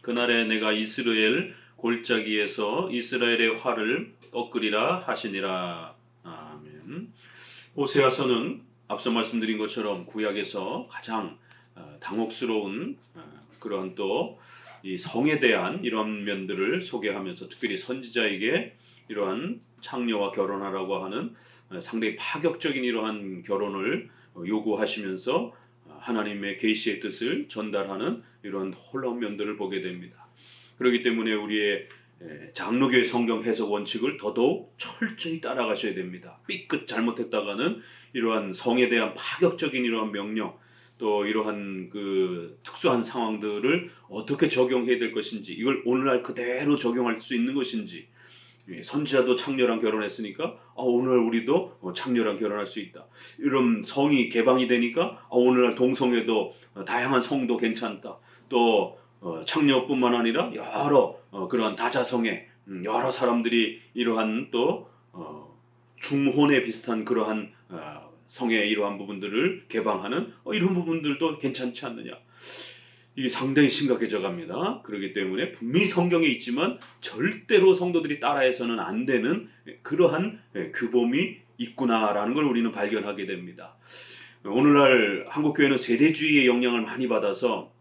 그날에 내가 이스라엘 골짜기에서 이스라엘의 활을 꺾으리라 하시니라. 아멘. 호세아서는 앞서 말씀드린 것처럼 구약에서 가장 당혹스러운 그런 또 이 성에 대한 이러한 면들을 소개하면서 특별히 선지자에게 이러한 창녀와 결혼하라고 하는 상당히 파격적인 이러한 결혼을 요구하시면서 하나님의 계시의 뜻을 전달하는 이러한 놀라운 면들을 보게 됩니다. 그렇기 때문에 우리의 장로교의 성경 해석 원칙을 더더욱 철저히 따라가셔야 됩니다. 삐끗 잘못했다가는 이러한 성에 대한 파격적인 이러한 명령, 또 이러한 그 특수한 상황들을 어떻게 적용해야 될 것인지, 이걸 오늘날 그대로 적용할 수 있는 것인지, 선지자도 창녀랑 결혼했으니까 오늘날 우리도 창녀랑 결혼할 수 있다. 이런 성이 개방이 되니까 오늘날 동성애도 다양한 성도 괜찮다. 또 창녀뿐만 아니라 여러 그런 다자성애 여러 사람들이 이러한 또 중혼에 비슷한 그러한 성의 이러한 부분들을 개방하는 이런 부분들도 괜찮지 않느냐. 이게 상당히 심각해져 갑니다. 그렇기 때문에 분명히 성경에 있지만 절대로 성도들이 따라해서는 안 되는 그러한 규범이 있구나라는 걸 우리는 발견하게 됩니다. 오늘날 한국교회는 세대주의의 영향을 많이 받아서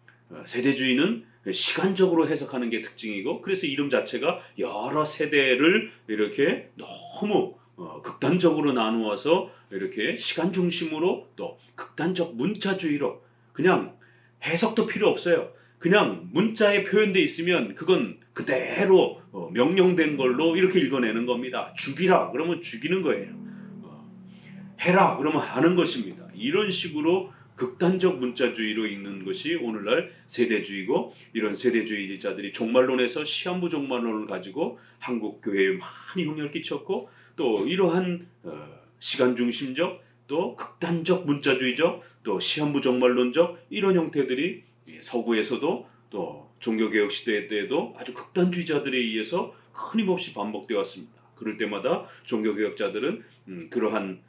세대주의는 시간적으로 해석하는 게 특징이고, 그래서 이름 자체가 여러 세대를 이렇게 너무 극단적으로 나누어서 이렇게 시간 중심으로 또 극단적 문자주의로 그냥 해석도 필요 없어요. 그냥 문자에 표현되어 있으면 그건 그대로 명령된 걸로 이렇게 읽어내는 겁니다. 죽이라 그러면 죽이는 거예요. 해라 그러면 하는 것입니다. 이런 식으로 극단적 문자주의로 읽는 것이 오늘날 세대주의고, 이런 세대주의자들이 종말론에서 시한부 종말론을 가지고 한국 교회에 많이 영향을 끼쳤고, 또 이러한 시간 중심적 또 극단적 문자주의적 또 시한부 종말론적 이런 형태들이 서구에서도 또 종교개혁 시대 때에도 아주 극단주의자들에 의해서 끊임없이 반복되어 왔습니다. 그럴 때마다 종교개혁자들은 그러한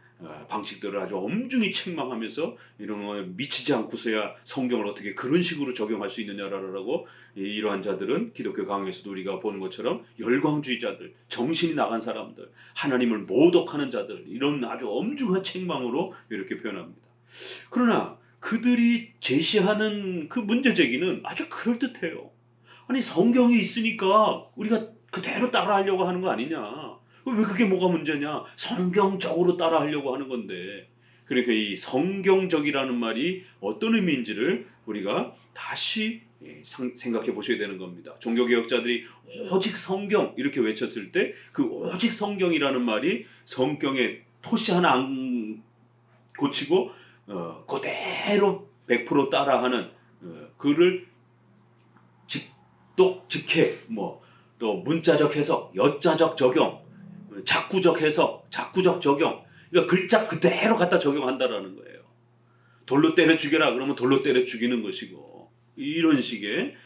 방식들을 아주 엄중히 책망하면서 이런 거 미치지 않고서야 성경을 어떻게 그런 식으로 적용할 수 있느냐라고, 이러한 자들은 기독교 강의에서도 우리가 보는 것처럼 열광주의자들, 정신이 나간 사람들, 하나님을 모독하는 자들, 이런 아주 엄중한 책망으로 이렇게 표현합니다. 그러나 그들이 제시하는 그 문제 제기는 아주 그럴듯해요. 아니 성경이 있으니까 우리가 그대로 따라하려고 하는 거 아니냐. 왜 그게 뭐가 문제냐? 성경적으로 따라하려고 하는 건데. 그러니까 이 성경적이라는 말이 어떤 의미인지를 우리가 다시 생각해 보셔야 되는 겁니다. 종교개혁자들이 오직 성경 이렇게 외쳤을 때 그 오직 성경이라는 말이 성경에 토시 하나 안 고치고 그대로 100% 따라하는 그를 직독 직해 또 문자적 해석, 여자적 적용, 작구적 해석, 작구적 적용, 그러니까 글자 그대로 갖다 적용한다라는 거예요. 돌로 때려 죽여라 그러면 돌로 때려 죽이는 것이고, 이런 식의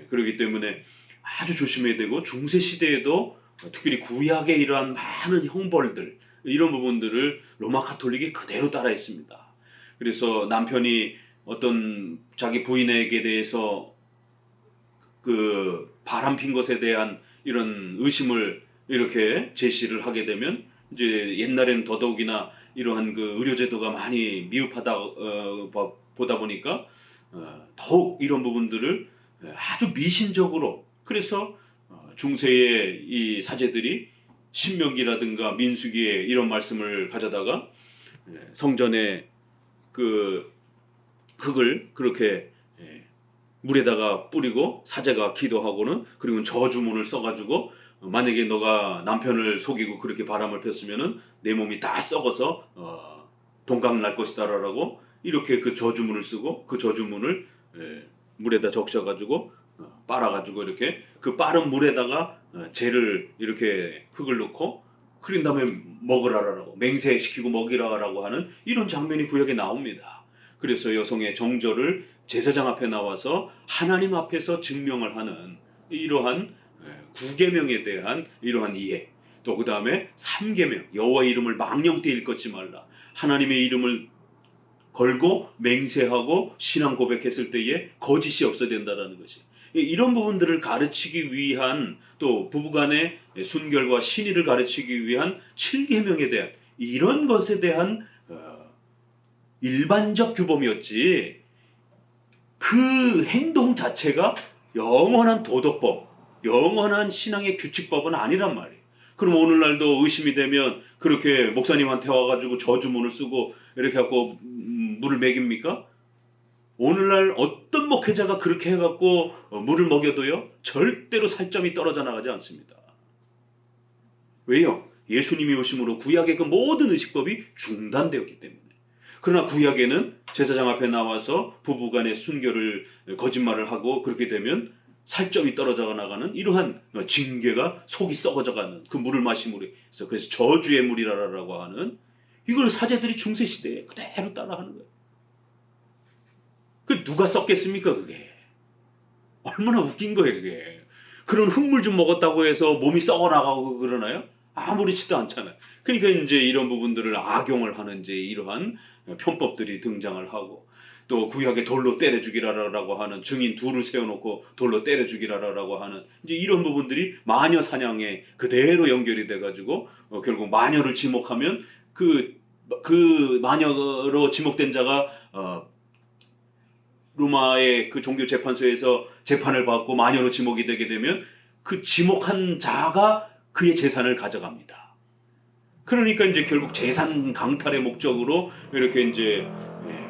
그렇기 때문에 아주 조심해야 되고, 중세 시대에도 특별히 구약의 이러한 많은 형벌들 이런 부분들을 로마 가톨릭이 그대로 따라했습니다. 그래서 남편이 어떤 자기 부인에게 대해서 그 바람핀 것에 대한 이런 의심을 이렇게 제시를 하게 되면, 이제 옛날에는 더더욱이나 이러한 그 의료제도가 많이 미흡하다 보다 보니까 더욱 이런 부분들을 아주 미신적으로, 그래서 중세의 이 사제들이 신명기라든가 민수기에 이런 말씀을 가져다가 성전에 그 흙을 그렇게 물에다가 뿌리고 사제가 기도하고는, 그리고 저주문을 써가지고 만약에 너가 남편을 속이고 그렇게 바람을 폈으면은 내 몸이 다 썩어서 동강 날 것이다라고 이렇게 그 저주문을 쓰고, 그 저주문을 물에다 적셔가지고 빨아가지고 이렇게 그 빠른 물에다가 재를 이렇게 흙을 넣고 그린 다음에 먹으라라고, 맹세시키고 먹이라라고 하는 이런 장면이 구약에 나옵니다. 그래서 여성의 정절을 제사장 앞에 나와서 하나님 앞에서 증명을 하는 이러한 9계명에 대한 이러한 이해, 또 그 다음에 3계명, 여호와의 이름을 망령되이 일컫지 말라, 하나님의 이름을 걸고 맹세하고 신앙 고백했을 때에 거짓이 없어야 된다는 것이, 이런 부분들을 가르치기 위한, 또 부부간의 순결과 신의를 가르치기 위한 7계명에 대한, 이런 것에 대한 일반적 규범이었지, 그 행동 자체가 영원한 도덕법, 영원한 신앙의 규칙법은 아니란 말이에요. 그럼 오늘날도 의심이 되면 그렇게 목사님한테 와가지고 저주문을 쓰고 이렇게 갖고 물을 먹입니까? 오늘날 어떤 목회자가 그렇게 해갖고 물을 먹여도요, 절대로 살점이 떨어져 나가지 않습니다. 왜요? 예수님이 오심으로 구약의 그 모든 의식법이 중단되었기 때문에. 그러나 구약에는 제사장 앞에 나와서 부부간의 순결을 거짓말을 하고 그렇게 되면 살점이 떨어져 나가는 이러한 징계가, 속이 썩어져가는 그 물을 마심으로 해서, 그래서 저주의 물이라고 하는, 이걸 사제들이 중세시대에 그대로 따라하는 거예요. 그 누가 썼겠습니까 그게? 얼마나 웃긴 거예요 그게. 그런 흙물 좀 먹었다고 해서 몸이 썩어나가고 그러나요? 아무렇지도 않잖아요. 그러니까 이제 이런 부분들을 악용을 하는 이제 이러한 편법들이 등장을 하고, 또 구약에 돌로 때려 죽이라라고 하는, 증인 둘을 세워놓고 돌로 때려 죽이라라고 하는 이제 이런 부분들이 마녀 사냥에 그대로 연결이 돼가지고 결국 마녀를 지목하면 그 마녀로 지목된 자가 로마의 그 종교 재판소에서 재판을 받고 마녀로 지목이 되게 되면 그 지목한 자가 그의 재산을 가져갑니다. 그러니까 이제 결국 재산 강탈의 목적으로 이렇게 이제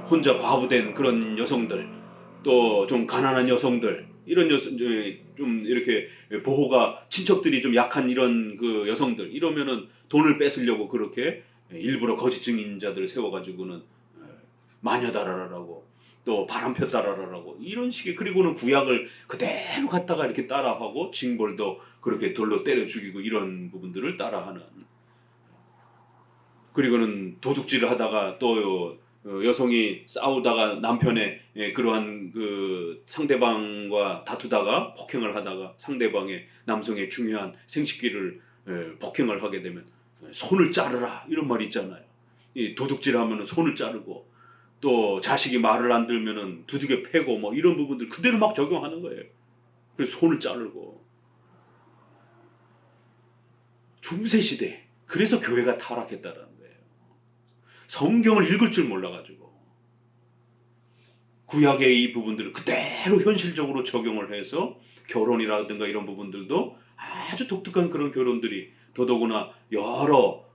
혼자 과부된 그런 여성들, 또 좀 가난한 여성들, 이런 좀 이렇게 보호가, 친척들이 좀 약한 이런 그 여성들, 이러면은 돈을 뺏으려고 그렇게 일부러 거짓 증인자들을 세워가지고는 마녀다라라고, 또 바람폈다라라고, 이런 식의, 그리고는 구약을 그대로 갖다가 이렇게 따라하고 징벌도 그렇게 돌로 때려 죽이고 이런 부분들을 따라하는. 그리고는 도둑질을 하다가 또 여성이 싸우다가 남편의 그러한 그 상대방과 다투다가 폭행을 하다가 상대방의, 남성의 중요한 생식기를 폭행을 하게 되면 손을 자르라, 이런 말이 있잖아요. 이 도둑질하면 손을 자르고, 또 자식이 말을 안 들면은 두들겨 패고, 뭐 이런 부분들 그대로 막 적용하는 거예요. 그래서 손을 자르고. 중세 시대, 그래서 교회가 타락했다라는 거예요. 성경을 읽을 줄 몰라가지고 구약의 이 부분들을 그대로 현실적으로 적용을 해서 결혼이라든가 이런 부분들도 아주 독특한 그런 결혼들이, 더더구나 여러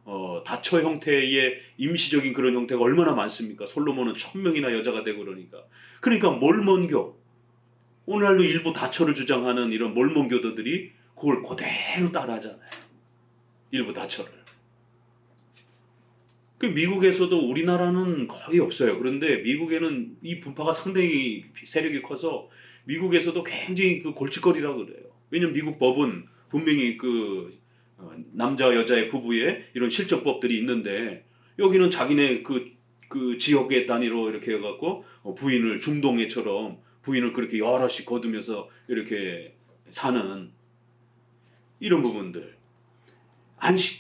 다처 형태의 임시적인 그런 형태가 얼마나 많습니까? 솔로몬은 1000명이나 여자가 되고 그러니까 몰몬교, 오늘날도 일부 다처를 주장하는 이런 몰몬교도들이 그걸 그대로 따라하잖아요. 일부 다처를. 미국에서도, 우리나라는 거의 없어요. 그런데 미국에는 이 분파가 상당히 세력이 커서 미국에서도 굉장히 그 골칫거리라고 그래요. 왜냐면 미국 법은 분명히 그 남자와 여자의 부부의 이런 실정법들이 있는데, 여기는 자기네 그 지역의 단위로 이렇게 해갖고 부인을, 중동애처럼 부인을 그렇게 여럿이 거두면서 이렇게 사는 이런 부분들.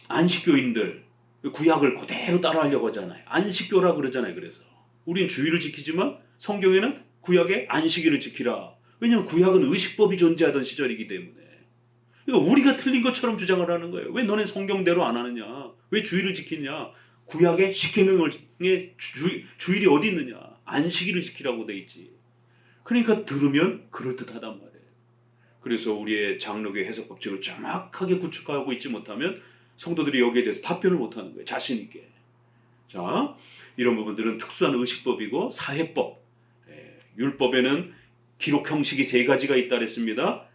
안식교인들 구약을 그대로 따라하려고 하잖아요. 안식교라 그러잖아요. 그래서 우리는 주의를 지키지만 성경에는 구약의 안식일을 지키라. 왜냐하면 구약은 의식법이 존재하던 시절이기 때문에. 그러니까 우리가 틀린 것처럼 주장을 하는 거예요. 왜 너네 성경대로 안 하느냐? 왜 주의를 지키냐? 구약의 십계명의 주일이 어디 있느냐? 안식일을 지키라고 돼 있지. 그러니까 들으면 그럴듯하단 말이에요. 그래서 우리의 장로교의 해석 법칙을 정확하게 구축하고 있지 못하면 성도들이 여기에 대해서 답변을 못하는 거예요. 자신 있게. 자, 이런 부분들은 특수한 의식법이고 사회법. 율법에는 기록 형식이 3가지가 있다 그랬습니다.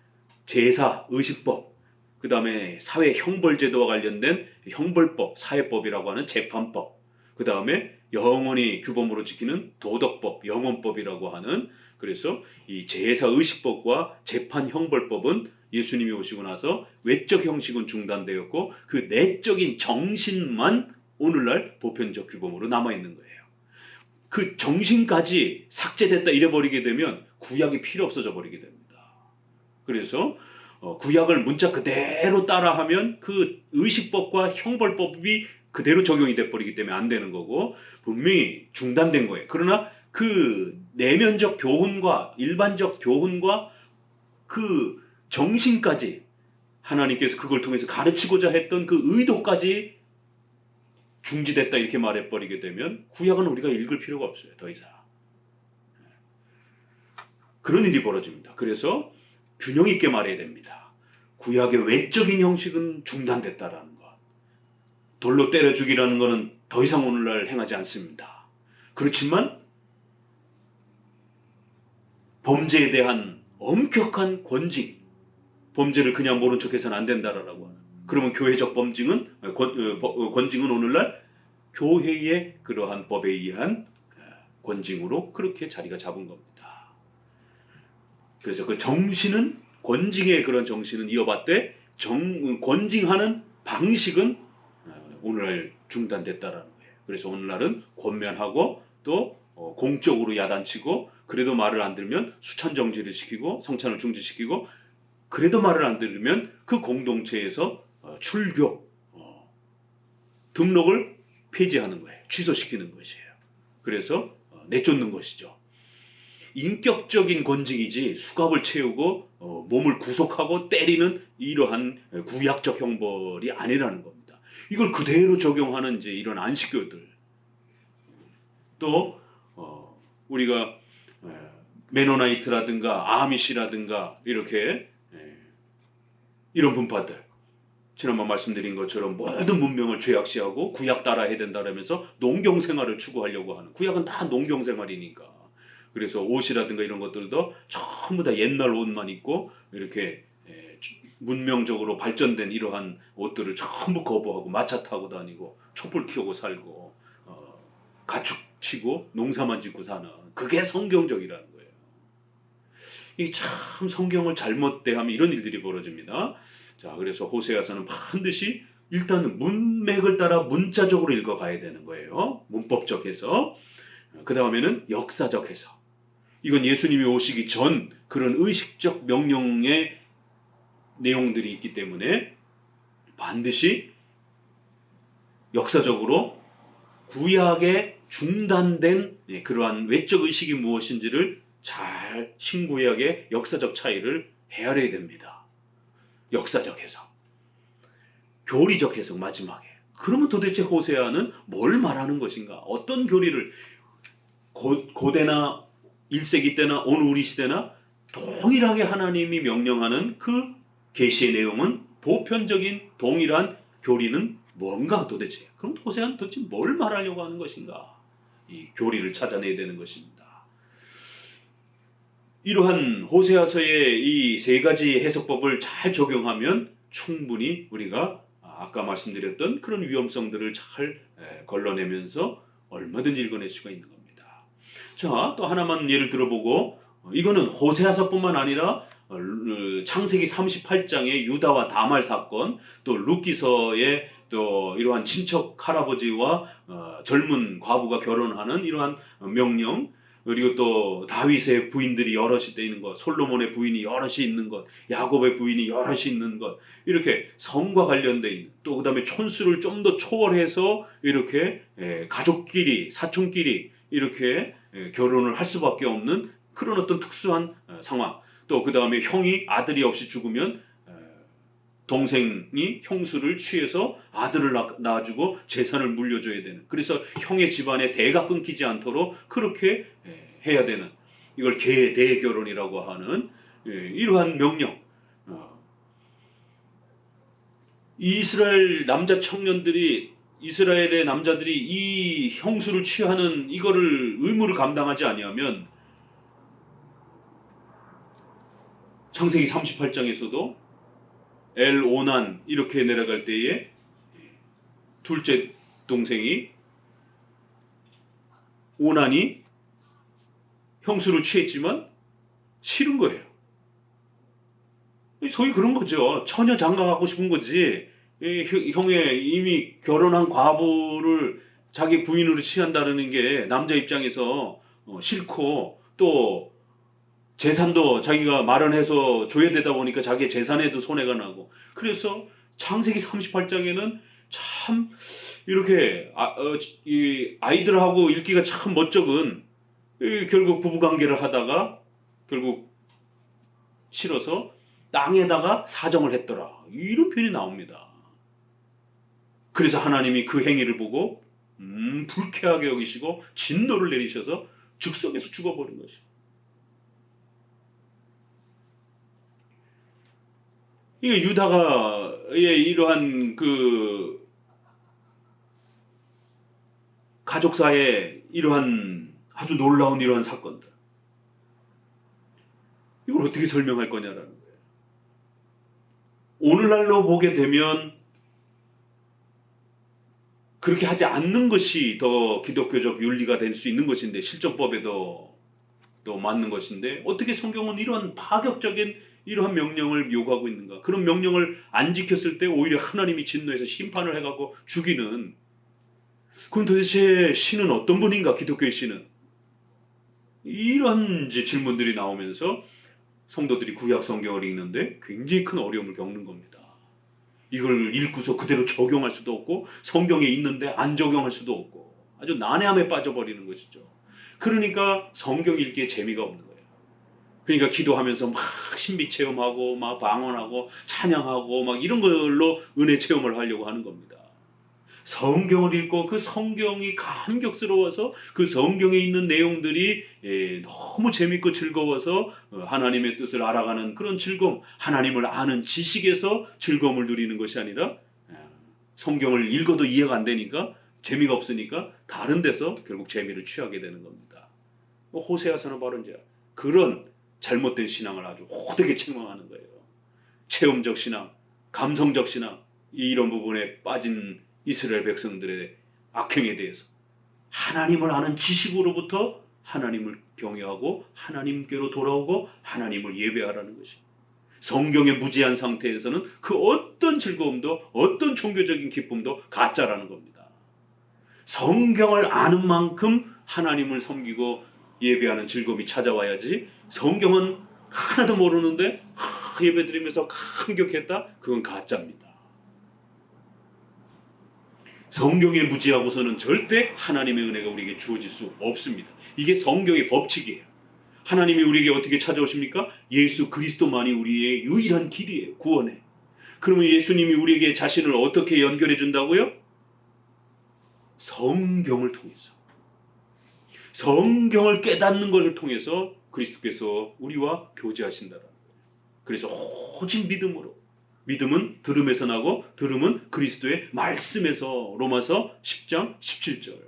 제사, 의식법, 그 다음에 사회 형벌제도와 관련된 형벌법, 사회법이라고 하는 재판법, 그 다음에 영원히 규범으로 지키는 도덕법, 영원법이라고 하는. 그래서 이 제사, 의식법과 재판, 형벌법은 예수님이 오시고 나서 외적 형식은 중단되었고 그 내적인 정신만 오늘날 보편적 규범으로 남아있는 거예요. 그 정신까지 삭제됐다 이래버리게 되면 구약이 필요 없어져 버리게 됩니다. 그래서 구약을 문자 그대로 따라하면 그 의식법과 형벌법이 그대로 적용이 돼버리기 때문에 안 되는 거고, 분명히 중단된 거예요. 그러나 그 내면적 교훈과 일반적 교훈과 그 정신까지 하나님께서 그걸 통해서 가르치고자 했던 그 의도까지 중지됐다 이렇게 말해버리게 되면 구약은 우리가 읽을 필요가 없어요. 더 이상. 그런 일이 벌어집니다. 그래서 균형 있게 말해야 됩니다. 구약의 외적인 형식은 중단됐다라는 것. 돌로 때려 죽이라는 것은 더 이상 오늘날 행하지 않습니다. 그렇지만 범죄에 대한 엄격한 권징, 범죄를 그냥 모른 척해서는 안 된다라고 하는. 그러면 교회적 권징은 오늘날 교회의 그러한 법에 의한 권징으로 그렇게 자리가 잡은 겁니다. 그래서 그 정신은, 권징의 그런 정신은 이어받되 권징하는 방식은 오늘날 중단됐다라는 거예요. 그래서 오늘날은 권면하고 또 공적으로 야단치고, 그래도 말을 안 들으면 수찬 정지를 시키고 성찬을 중지시키고, 그래도 말을 안 들으면 그 공동체에서 출교, 등록을 폐지하는 거예요. 취소시키는 것이에요. 그래서 내쫓는 것이죠. 인격적인 권징이지 수갑을 채우고 몸을 구속하고 때리는 이러한 구약적 형벌이 아니라는 겁니다. 이걸 그대로 적용하는 이제 이런 안식교들, 또 우리가 메노나이트라든가 아미시라든가 이렇게 이런 분파들, 지난번 말씀드린 것처럼 모든 문명을 죄악시하고 구약 따라야 된다라면서 농경생활을 추구하려고 하는, 구약은 다 농경생활이니까. 그래서 옷이라든가 이런 것들도 전부 다 옛날 옷만 입고 이렇게 문명적으로 발전된 이러한 옷들을 전부 거부하고 마차 타고 다니고 촛불 키우고 살고 가축 치고 농사만 짓고 사는, 그게 성경적이라는 거예요. 이 참 성경을 잘못 대하면 이런 일들이 벌어집니다. 자, 그래서 호세아서는 반드시 일단은 문맥을 따라 문자적으로 읽어가야 되는 거예요. 문법적 해서. 그 다음에는 역사적 해석. 이건 예수님이 오시기 전 그런 의식적 명령의 내용들이 있기 때문에 반드시 역사적으로 구약에 중단된 그러한 외적 의식이 무엇인지를 잘 신구약의 역사적 차이를 헤아려야 됩니다. 역사적 해석, 교리적 해석 마지막에. 그러면 도대체 호세아는 뭘 말하는 것인가? 어떤 교리를, 고대나 1세기 때나 오늘 우리 시대나 동일하게 하나님이 명령하는 그 계시의 내용은 보편적인 동일한 교리는 뭔가 도대체? 그럼 호세아는 도대체 뭘 말하려고 하는 것인가? 이 교리를 찾아내야 되는 것입니다. 이러한 호세아서의 이 세 가지 해석법을 잘 적용하면 충분히 우리가 아까 말씀드렸던 그런 위험성들을 잘 걸러내면서 얼마든지 읽어낼 수가 있는 겁니다. 자, 또 하나만 예를 들어보고, 이거는 호세아서뿐만 아니라 창세기 38장의 유다와 다말 사건, 또 룻기서의 또 이러한 친척 할아버지와 젊은 과부가 결혼하는 이러한 명령, 그리고 또 다윗의 부인들이 여럿이 있는 것, 솔로몬의 부인이 여럿이 있는 것, 야곱의 부인이 여럿이 있는 것, 이렇게 성과 관련되어 있는, 또 그 다음에 촌수를 좀 더 초월해서 이렇게 가족끼리, 사촌끼리 이렇게 결혼을 할 수밖에 없는 그런 어떤 특수한 상황, 또 그 다음에 형이 아들이 없이 죽으면 동생이 형수를 취해서 아들을 낳아주고 재산을 물려줘야 되는, 그래서 형의 집안에 대가 끊기지 않도록 그렇게 해야 되는, 이걸 대결혼이라고 하는 이러한 명령. 이스라엘 남자 청년들이, 이스라엘의 남자들이 이 형수를 취하는 이거를 의무를 감당하지 아니하면 창세기 38장에서도 엘오난 이렇게 내려갈 때에 둘째 동생이 오난이 형수를 취했지만 싫은 거예요. 소위 그런 거죠. 처녀 장가가고 싶은 거지. 형의 이미 결혼한 과부를 자기 부인으로 취한다는 게 남자 입장에서 싫고, 또 재산도 자기가 마련해서 줘야 되다 보니까 자기의 재산에도 손해가 나고, 그래서 창세기 38장에는 참 이렇게 아이들하고 읽기가 참 멋쩍은, 결국 부부관계를 하다가 결국 실어서 땅에다가 사정을 했더라. 이런 표현이 나옵니다. 그래서 하나님이 그 행위를 보고 불쾌하게 여기시고 진노를 내리셔서 즉석에서 죽어버린 것이에요. 이게 유다가의 이러한 그 가족사의 이러한 아주 놀라운 이러한 사건들, 이걸 어떻게 설명할 거냐라는 거예요. 오늘날로 보게 되면 그렇게 하지 않는 것이 더 기독교적 윤리가 될 수 있는 것인데, 실정법에도 또 맞는 것인데, 어떻게 성경은 이러한 파격적인 이러한 명령을 요구하고 있는가? 그런 명령을 안 지켰을 때 오히려 하나님이 진노해서 심판을 해가고 죽이는, 그럼 도대체 신은 어떤 분인가? 기독교의 신은? 이런 이제 질문들이 나오면서 성도들이 구약 성경을 읽는데 굉장히 큰 어려움을 겪는 겁니다. 이걸 읽고서 그대로 적용할 수도 없고, 성경에 있는데 안 적용할 수도 없고, 아주 난해함에 빠져버리는 것이죠. 그러니까 성경 읽기에 재미가 없는 거예요. 그러니까 기도하면서 막 신비 체험하고 막 방언하고 찬양하고 막 이런 걸로 은혜 체험을 하려고 하는 겁니다. 성경을 읽고 그 성경이 감격스러워서 그 성경에 있는 내용들이 너무 재밌고 즐거워서 하나님의 뜻을 알아가는 그런 즐거움, 하나님을 아는 지식에서 즐거움을 누리는 것이 아니라, 성경을 읽어도 이해가 안 되니까, 재미가 없으니까 다른 데서 결국 재미를 취하게 되는 겁니다. 호세아서는 바로 이제 그런 잘못된 신앙을 아주 호되게 책망하는 거예요. 체험적 신앙, 감성적 신앙, 이런 부분에 빠진 이스라엘 백성들의 악행에 대해서 하나님을 아는 지식으로부터 하나님을 경외하고 하나님께로 돌아오고 하나님을 예배하라는 것이, 성경에 무지한 상태에서는 그 어떤 즐거움도 어떤 종교적인 기쁨도 가짜라는 겁니다. 성경을 아는 만큼 하나님을 섬기고 예배하는 즐거움이 찾아와야지, 성경은 하나도 모르는데 예배드리면서 감격했다? 그건 가짜입니다. 성경에 무지하고서는 절대 하나님의 은혜가 우리에게 주어질 수 없습니다. 이게 성경의 법칙이에요. 하나님이 우리에게 어떻게 찾아오십니까? 예수 그리스도만이 우리의 유일한 길이에요. 구원에. 그러면 예수님이 우리에게 자신을 어떻게 연결해 준다고요? 성경을 통해서. 성경을 깨닫는 것을 통해서 그리스도께서 우리와 교제하신다라는 거예요. 그래서 오직 믿음으로, 믿음은 들음에서 나고 들음은 그리스도의 말씀에서, 로마서 10장 17절.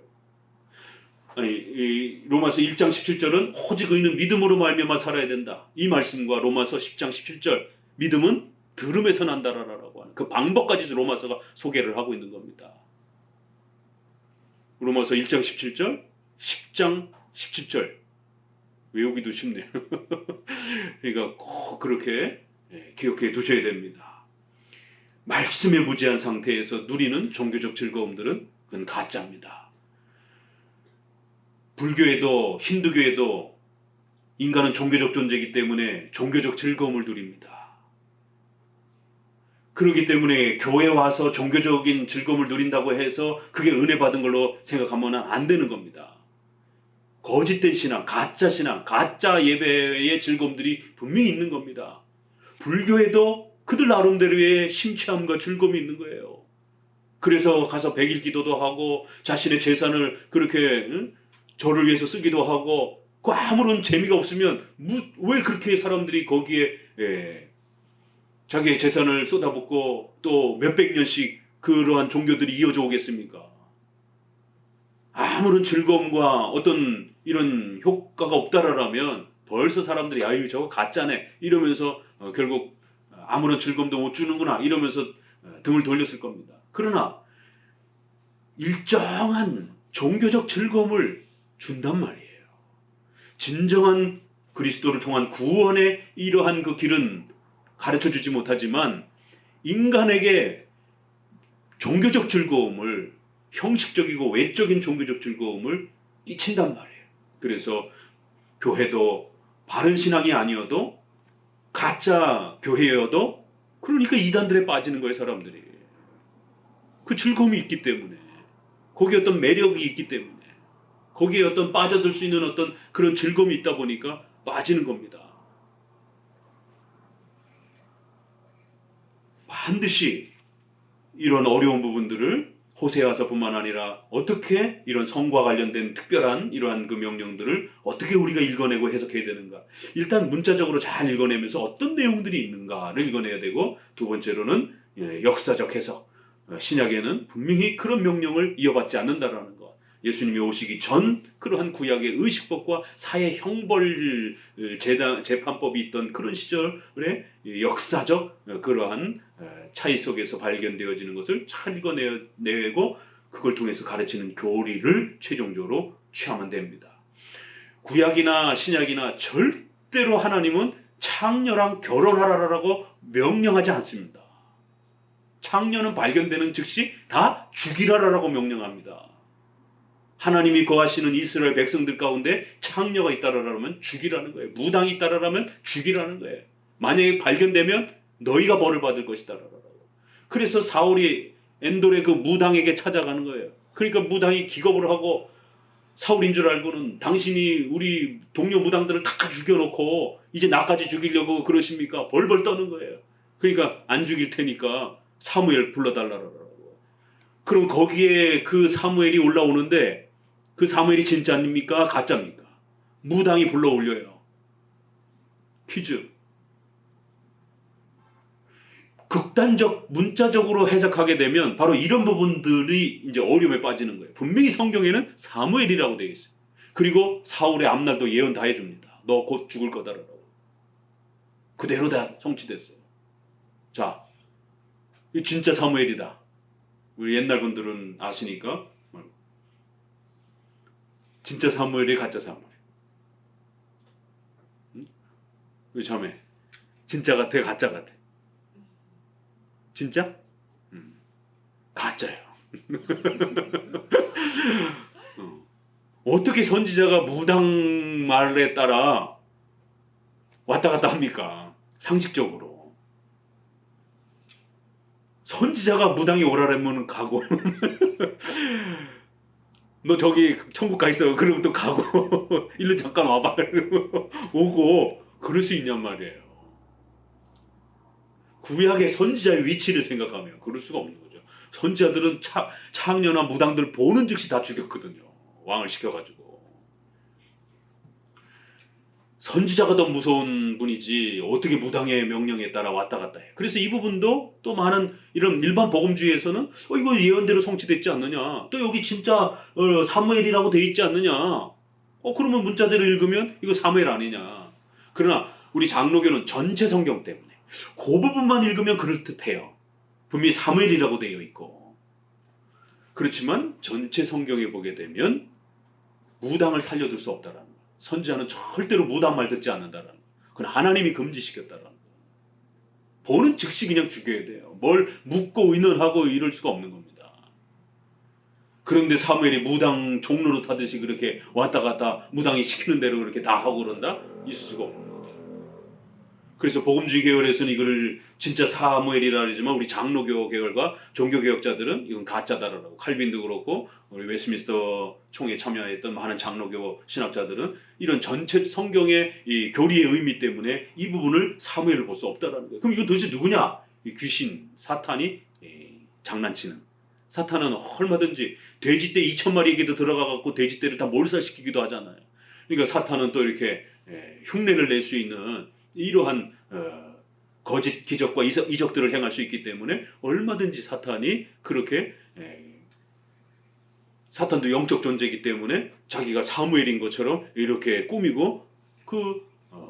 로마서 1장 17절은 오직 의인은 믿음으로 말미암아 살아야 된다. 이 말씀과 로마서 10장 17절, 믿음은 들음에서 난다라고 하는 그 방법까지 로마서가 소개를 하고 있는 겁니다. 로마서 1장 17절, 10장 17절 외우기도 쉽네요. 그러니까 꼭 그렇게 기억해 두셔야 됩니다. 말씀에 무지한 상태에서 누리는 종교적 즐거움들은 그건 가짜입니다. 불교에도 힌두교에도 인간은 종교적 존재이기 때문에 종교적 즐거움을 누립니다. 그렇기 때문에 교회 와서 종교적인 즐거움을 누린다고 해서 그게 은혜 받은 걸로 생각하면 안 되는 겁니다. 거짓된 신앙, 가짜 신앙, 가짜 예배의 즐거움들이 분명히 있는 겁니다. 불교에도 그들 나름대로의 심취함과 즐거움이 있는 거예요. 그래서 가서 백일 기도도 하고 자신의 재산을 그렇게 저를 위해서 쓰기도 하고, 그 아무런 재미가 없으면 왜 그렇게 사람들이 거기에 자기의 재산을 쏟아붓고 또 몇백 년씩 그러한 종교들이 이어져 오겠습니까? 아무런 즐거움과 어떤 이런 효과가 없다라면 벌써 사람들이 아유 저거 가짜네 이러면서 결국 아무런 즐거움도 못 주는구나 이러면서 등을 돌렸을 겁니다. 그러나 일정한 종교적 즐거움을 준단 말이에요. 진정한 그리스도를 통한 구원의 이러한 그 길은 가르쳐주지 못하지만 인간에게 종교적 즐거움을, 형식적이고 외적인 종교적 즐거움을 끼친단 말이에요. 그래서 교회도 바른 신앙이 아니어도 가짜 교회여도 그러니까 이단들에 빠지는 거예요. 사람들이 그 즐거움이 있기 때문에, 거기에 어떤 매력이 있기 때문에, 거기에 어떤 빠져들 수 있는 어떤 그런 즐거움이 있다 보니까 빠지는 겁니다. 반드시 이런 어려운 부분들을 호세아서뿐만 아니라 어떻게 이런 성과 관련된 특별한 이러한 그 명령들을 어떻게 우리가 읽어내고 해석해야 되는가. 일단 문자적으로 잘 읽어내면서 어떤 내용들이 있는가를 읽어내야 되고, 두 번째로는 역사적 해석. 신약에는 분명히 그런 명령을 이어받지 않는다라는 것. 예수님이 오시기 전 그러한 구약의 의식법과 사회 형벌 재판법이 있던 그런 시절의 역사적 그러한 차이 속에서 발견되어지는 것을 잘 읽어내고 그걸 통해서 가르치는 교리를 최종적으로 취하면 됩니다. 구약이나 신약이나 절대로 하나님은 창녀랑 결혼하라라고 명령하지 않습니다. 창녀는 발견되는 즉시 다 죽이라라고 명령합니다. 하나님이 거하시는 이스라엘 백성들 가운데 창녀가 있다라면 죽이라는 거예요. 무당이 있다라면 죽이라는 거예요. 만약에 발견되면 너희가 벌을 받을 것이다라고. 그래서 사울이 엔돌의 그 무당에게 찾아가는 거예요. 그러니까 무당이 기겁을 하고, 사울인 줄 알고는 당신이 우리 동료 무당들을 다 죽여놓고 이제 나까지 죽이려고 그러십니까? 벌벌 떠는 거예요. 그러니까 안 죽일 테니까 사무엘 불러달라고. 그럼 거기에 그 사무엘이 올라오는데, 그 사무엘이 진짜입니까? 가짜입니까? 무당이 불러 올려요. 퀴즈. 극단적 문자적으로 해석하게 되면 바로 이런 부분들이 이제 어려움에 빠지는 거예요. 분명히 성경에는 사무엘이라고 되어 있어요. 그리고 사울의 앞날도 예언 다 해줍니다. 너 곧 죽을 거다라고. 그대로 다 성취됐어요. 자, 이 진짜 사무엘이다. 우리 옛날 분들은 아시니까. 진짜 사무엘이 가짜 사무엘. 우리 자매, 진짜 같아, 가짜 같아? 진짜? 가짜예요. 어떻게 선지자가 무당 말에 따라 왔다 갔다 합니까? 상식적으로. 선지자가 무당이 오라라면 가고 너 저기 천국 가 있어. 그러면 또 가고 일로 잠깐 와봐. 오고 그럴 수 있냔 말이에요. 구약의 선지자의 위치를 생각하면 그럴 수가 없는 거죠. 선지자들은 창녀나 무당들 보는 즉시 다 죽였거든요. 왕을 시켜가지고. 선지자가 더 무서운 분이지 어떻게 무당의 명령에 따라 왔다 갔다 해. 그래서 이 부분도 또 많은 이런 일반 복음주의에서는 이거 예언대로 성취됐지 않느냐. 또 여기 진짜 사무엘이라고 돼 있지 않느냐. 그러면 문자대로 읽으면 이거 사무엘 아니냐. 그러나 우리 장로교는 전체 성경 때문에 그 부분만 읽으면 그럴듯해요. 분명히 사무엘이라고 되어 있고. 그렇지만 전체 성경에 보게 되면 무당을 살려둘 수 없다라는 거예요. 선지자는 절대로 무당 말 듣지 않는다라는 거예요. 그건 하나님이 금지시켰다라는 거예요. 보는 즉시 그냥 죽여야 돼요. 뭘 묻고 의논하고 이럴 수가 없는 겁니다. 그런데 사무엘이 무당 종로로 타듯이 그렇게 왔다 갔다 무당이 시키는 대로 그렇게 다 하고 그런다? 있을 수가 없는 거예요. 그래서 복음주의 계열에서는 이거를 진짜 사무엘이라 그러지만 우리 장로교 계열과 종교개혁자들은 이건 가짜다라고. 칼빈도 그렇고 우리 웨스트민스터 총회에 참여했던 많은 장로교 신학자들은 이런 전체 성경의 이 교리의 의미 때문에 이 부분을 사무엘을 볼 수 없다라는 거예요. 그럼 이건 도대체 누구냐? 이 귀신, 사탄이 장난치는. 사탄은 얼마든지 돼지떼 2,000마리에게도 들어가갖고 돼지떼를 다 몰살시키기도 하잖아요. 그러니까 사탄은 또 이렇게 흉내를 낼 수 있는 이러한 거짓 기적과 이적들을 행할 수 있기 때문에 얼마든지 사탄이 그렇게 사탄도 영적 존재이기 때문에 자기가 사무엘인 것처럼 이렇게 꾸미고 그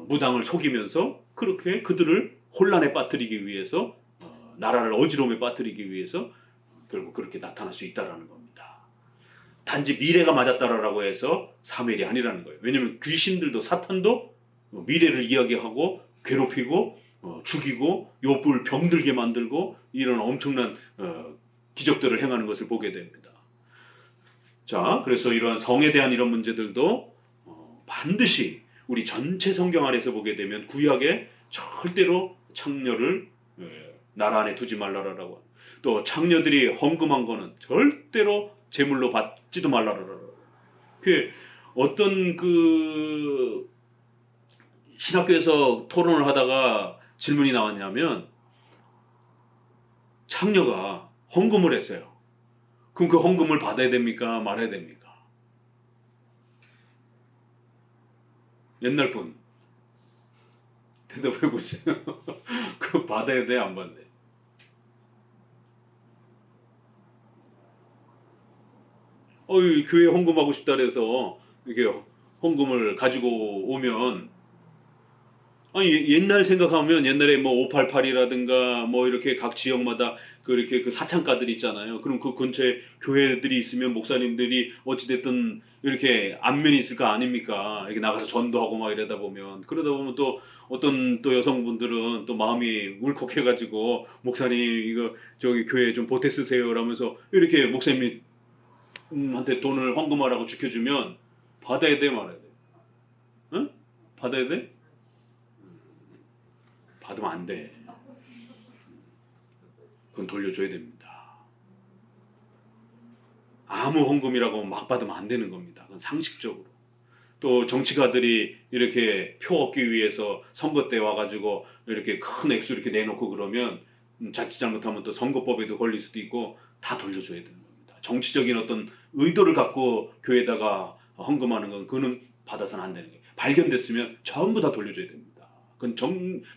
무당을 속이면서 그렇게 그들을 혼란에 빠뜨리기 위해서 나라를 어지러움에 빠뜨리기 위해서 결국 그렇게 나타날 수 있다라는 겁니다. 단지 미래가 맞았다라고 해서 사무엘이 아니라는 거예요. 왜냐하면 귀신들도 사탄도 미래를 이야기하고 괴롭히고 죽이고 욥을 병들게 만들고 이런 엄청난 기적들을 행하는 것을 보게 됩니다. 자, 그래서 이러한 성에 대한 이런 문제들도 반드시 우리 전체 성경 안에서 보게 되면 구약에 절대로 창녀를 나라 안에 두지 말라라고, 또 창녀들이 헌금한 거는 절대로 제물로 받지도 말라라고. 그 어떤 그 신학교에서 토론을 하다가 질문이 나왔냐면 창녀가 헌금을 했어요. 그럼 그 헌금을 받아야 됩니까? 말아야 됩니까? 옛날 분 대답해 보세요. 그거 받아야 돼, 안 받아야 돼? 교회 헌금하고 싶다 그래서 이렇게 헌금을 가지고 오면, 옛날 생각하면 옛날에 뭐 588이라든가 뭐 이렇게 각 지역마다 이렇게 그 사창가들 있잖아요. 그럼 그 근처에 교회들이 있으면 목사님들이 어찌됐든 이렇게 안면이 있을 거 아닙니까? 이렇게 나가서 전도하고 막 이러다 보면, 그러다 보면 또 어떤 또 여성분들은 또 마음이 울컥해가지고 목사님 이거 저기 교회 좀 보태 쓰세요 라면서 이렇게 목사님이 한테 돈을 헌금하라고 지켜주면 받아야 돼, 말아야 돼? 응? 받아야 돼? 받으면 안 돼. 그건 돌려줘야 됩니다. 아무 헌금이라고 막 받으면 안 되는 겁니다. 그건 상식적으로. 또 정치가들이 이렇게 표 얻기 위해서 선거 때 와가지고 이렇게 큰 액수 이렇게 내놓고 그러면 자칫 잘못하면 또 선거법에도 걸릴 수도 있고, 다 돌려줘야 되는 겁니다. 정치적인 어떤 의도를 갖고 교회에다가 헌금하는 건 그는 받아서는 안 되는 거예요. 발견됐으면 전부 다 돌려줘야 됩니다. 그건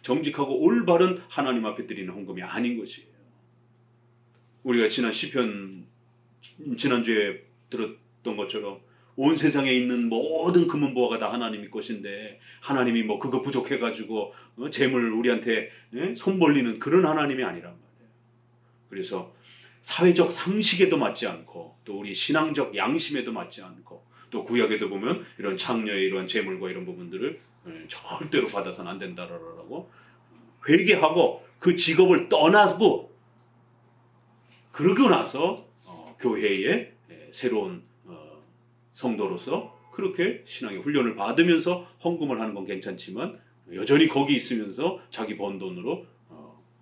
정직하고 올바른 하나님 앞에 드리는 헌금이 아닌 것이에요. 우리가 지난주에 들었던 것처럼 온 세상에 있는 모든 금은보화가 다 하나님의 것인데, 하나님이 뭐 그거 부족해가지고 재물 우리한테 손 벌리는 그런 하나님이 아니란 말이에요. 그래서 사회적 상식에도 맞지 않고, 또 우리 신앙적 양심에도 맞지 않고, 또 구약에도 보면 이런 창녀의 이런 재물과 이런 부분들을 절대로 받아서는 안 된다라고 회개하고 그 직업을 떠나고, 그러고 나서 교회의 새로운 성도로서 그렇게 신앙의 훈련을 받으면서 헌금을 하는 건 괜찮지만, 여전히 거기 있으면서 자기 번 돈으로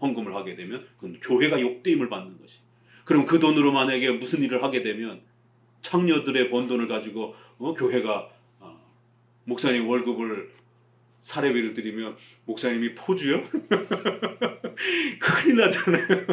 헌금을 하게 되면 그건 교회가 욕되임을 받는 것이. 그럼 그 돈으로 만약에 무슨 일을 하게 되면 창녀들의 번 돈을 가지고 교회가 목사님 월급을 사례비를 드리면 목사님이 포주요? 큰일 나잖아요.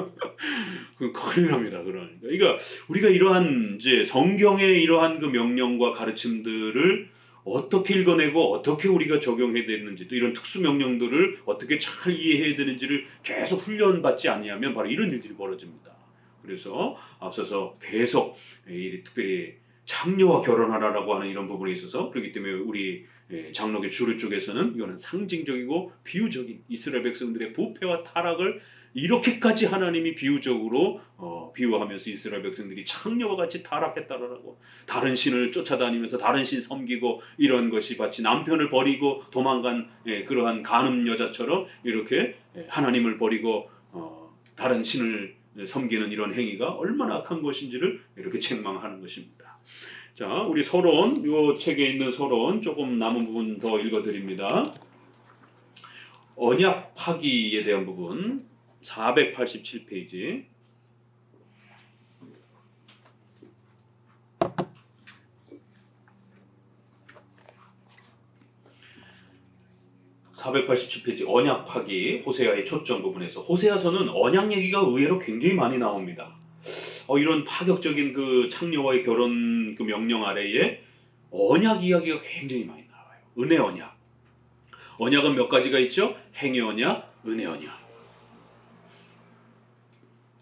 큰일 납니다. 그러니까 우리가 이러한 이제 성경의 이러한 그 명령과 가르침들을 어떻게 읽어내고 어떻게 우리가 적용해야 되는지, 또 이런 특수 명령들을 어떻게 잘 이해해야 되는지를 계속 훈련받지 않으면 바로 이런 일들이 벌어집니다. 그래서 앞서서 계속 특별히 창녀와 결혼하라라고 하는 이런 부분에 있어서, 그렇기 때문에 우리 장로교 주류 쪽에서는 이거는 상징적이고 비유적인 이스라엘 백성들의 부패와 타락을 이렇게까지 하나님이 비유적으로 비유하면서 이스라엘 백성들이 창녀와 같이 타락했다라고, 다른 신을 쫓아다니면서 다른 신 섬기고 이런 것이 마치 남편을 버리고 도망간 그러한 간음 여자처럼 이렇게 하나님을 버리고 다른 신을 섬기는 이런 행위가 얼마나 악한 것인지를 이렇게 책망하는 것입니다. 자, 우리 서론, 이 책에 있는 서론 조금 남은 부분 더 읽어드립니다. 언약 파기에 대한 부분 487페이지. 언약 파기, 호세아의 초점 부분에서, 호세아서는 언약 얘기가 의외로 굉장히 많이 나옵니다. 이런 파격적인 그 창녀와의 결혼 그 명령 아래에 언약 이야기가 굉장히 많이 나와요. 은혜 언약. 언약은 몇 가지가 있죠? 행위 언약, 은혜 언약.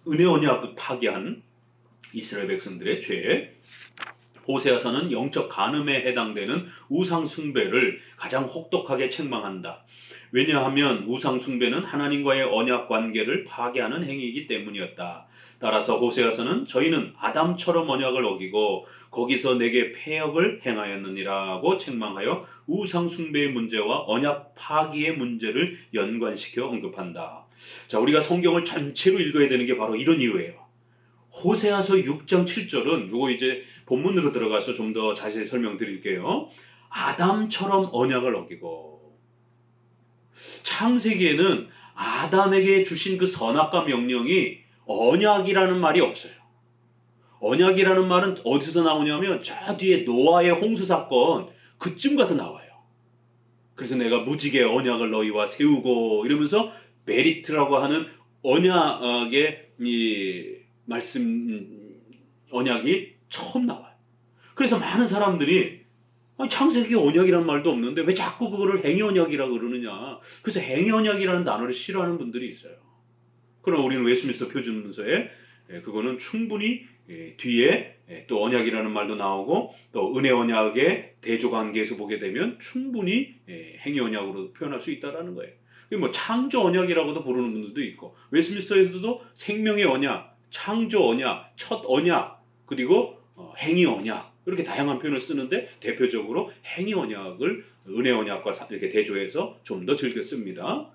은혜 언약을 파기한 이스라엘 백성들의 죄. 호세아서는 영적 간음에 해당되는 우상 숭배를 가장 혹독하게 책망한다. 왜냐하면 우상 숭배는 하나님과의 언약 관계를 파괴하는 행위이기 때문이었다. 따라서 호세아서는 저희는 아담처럼 언약을 어기고 거기서 내게 패역을 행하였느니라고 책망하여 우상 숭배의 문제와 언약 파기의 문제를 연관시켜 언급한다. 자, 우리가 성경을 전체로 읽어야 되는 게 바로 이런 이유예요. 호세아서 6장 7절은 요거 이제 본문으로 들어가서 좀 더 자세히 설명드릴게요. 아담처럼 언약을 어기고, 창세기에는 아담에게 주신 그 선악과 명령이 언약이라는 말이 없어요. 언약이라는 말은 어디서 나오냐면 저 뒤에 노아의 홍수 사건 그쯤 가서 나와요. 그래서 내가 무지개 언약을 너희와 세우고 이러면서 메리트라고 하는 언약의 이 말씀 언약이 처음 나와요. 그래서 많은 사람들이 창세기 언약이란 말도 없는데 왜 자꾸 그거를 행위 언약이라고 그러느냐. 그래서 행위 언약이라는 단어를 싫어하는 분들이 있어요. 그러나 우리는 웨스트민스터 표준 문서에 그거는 충분히 뒤에 또 언약이라는 말도 나오고 또 은혜 언약의 대조 관계에서 보게 되면 충분히 행위 언약으로 표현할 수 있다라는 거예요. 뭐 창조 언약이라고도 부르는 분들도 있고 웨스트민스터에서도 생명의 언약, 창조 언약, 첫 언약 그리고 행위 언약 이렇게 다양한 표현을 쓰는데 대표적으로 행위 언약을 은혜 언약과 이렇게 대조해서 좀 더 즐겨 씁니다.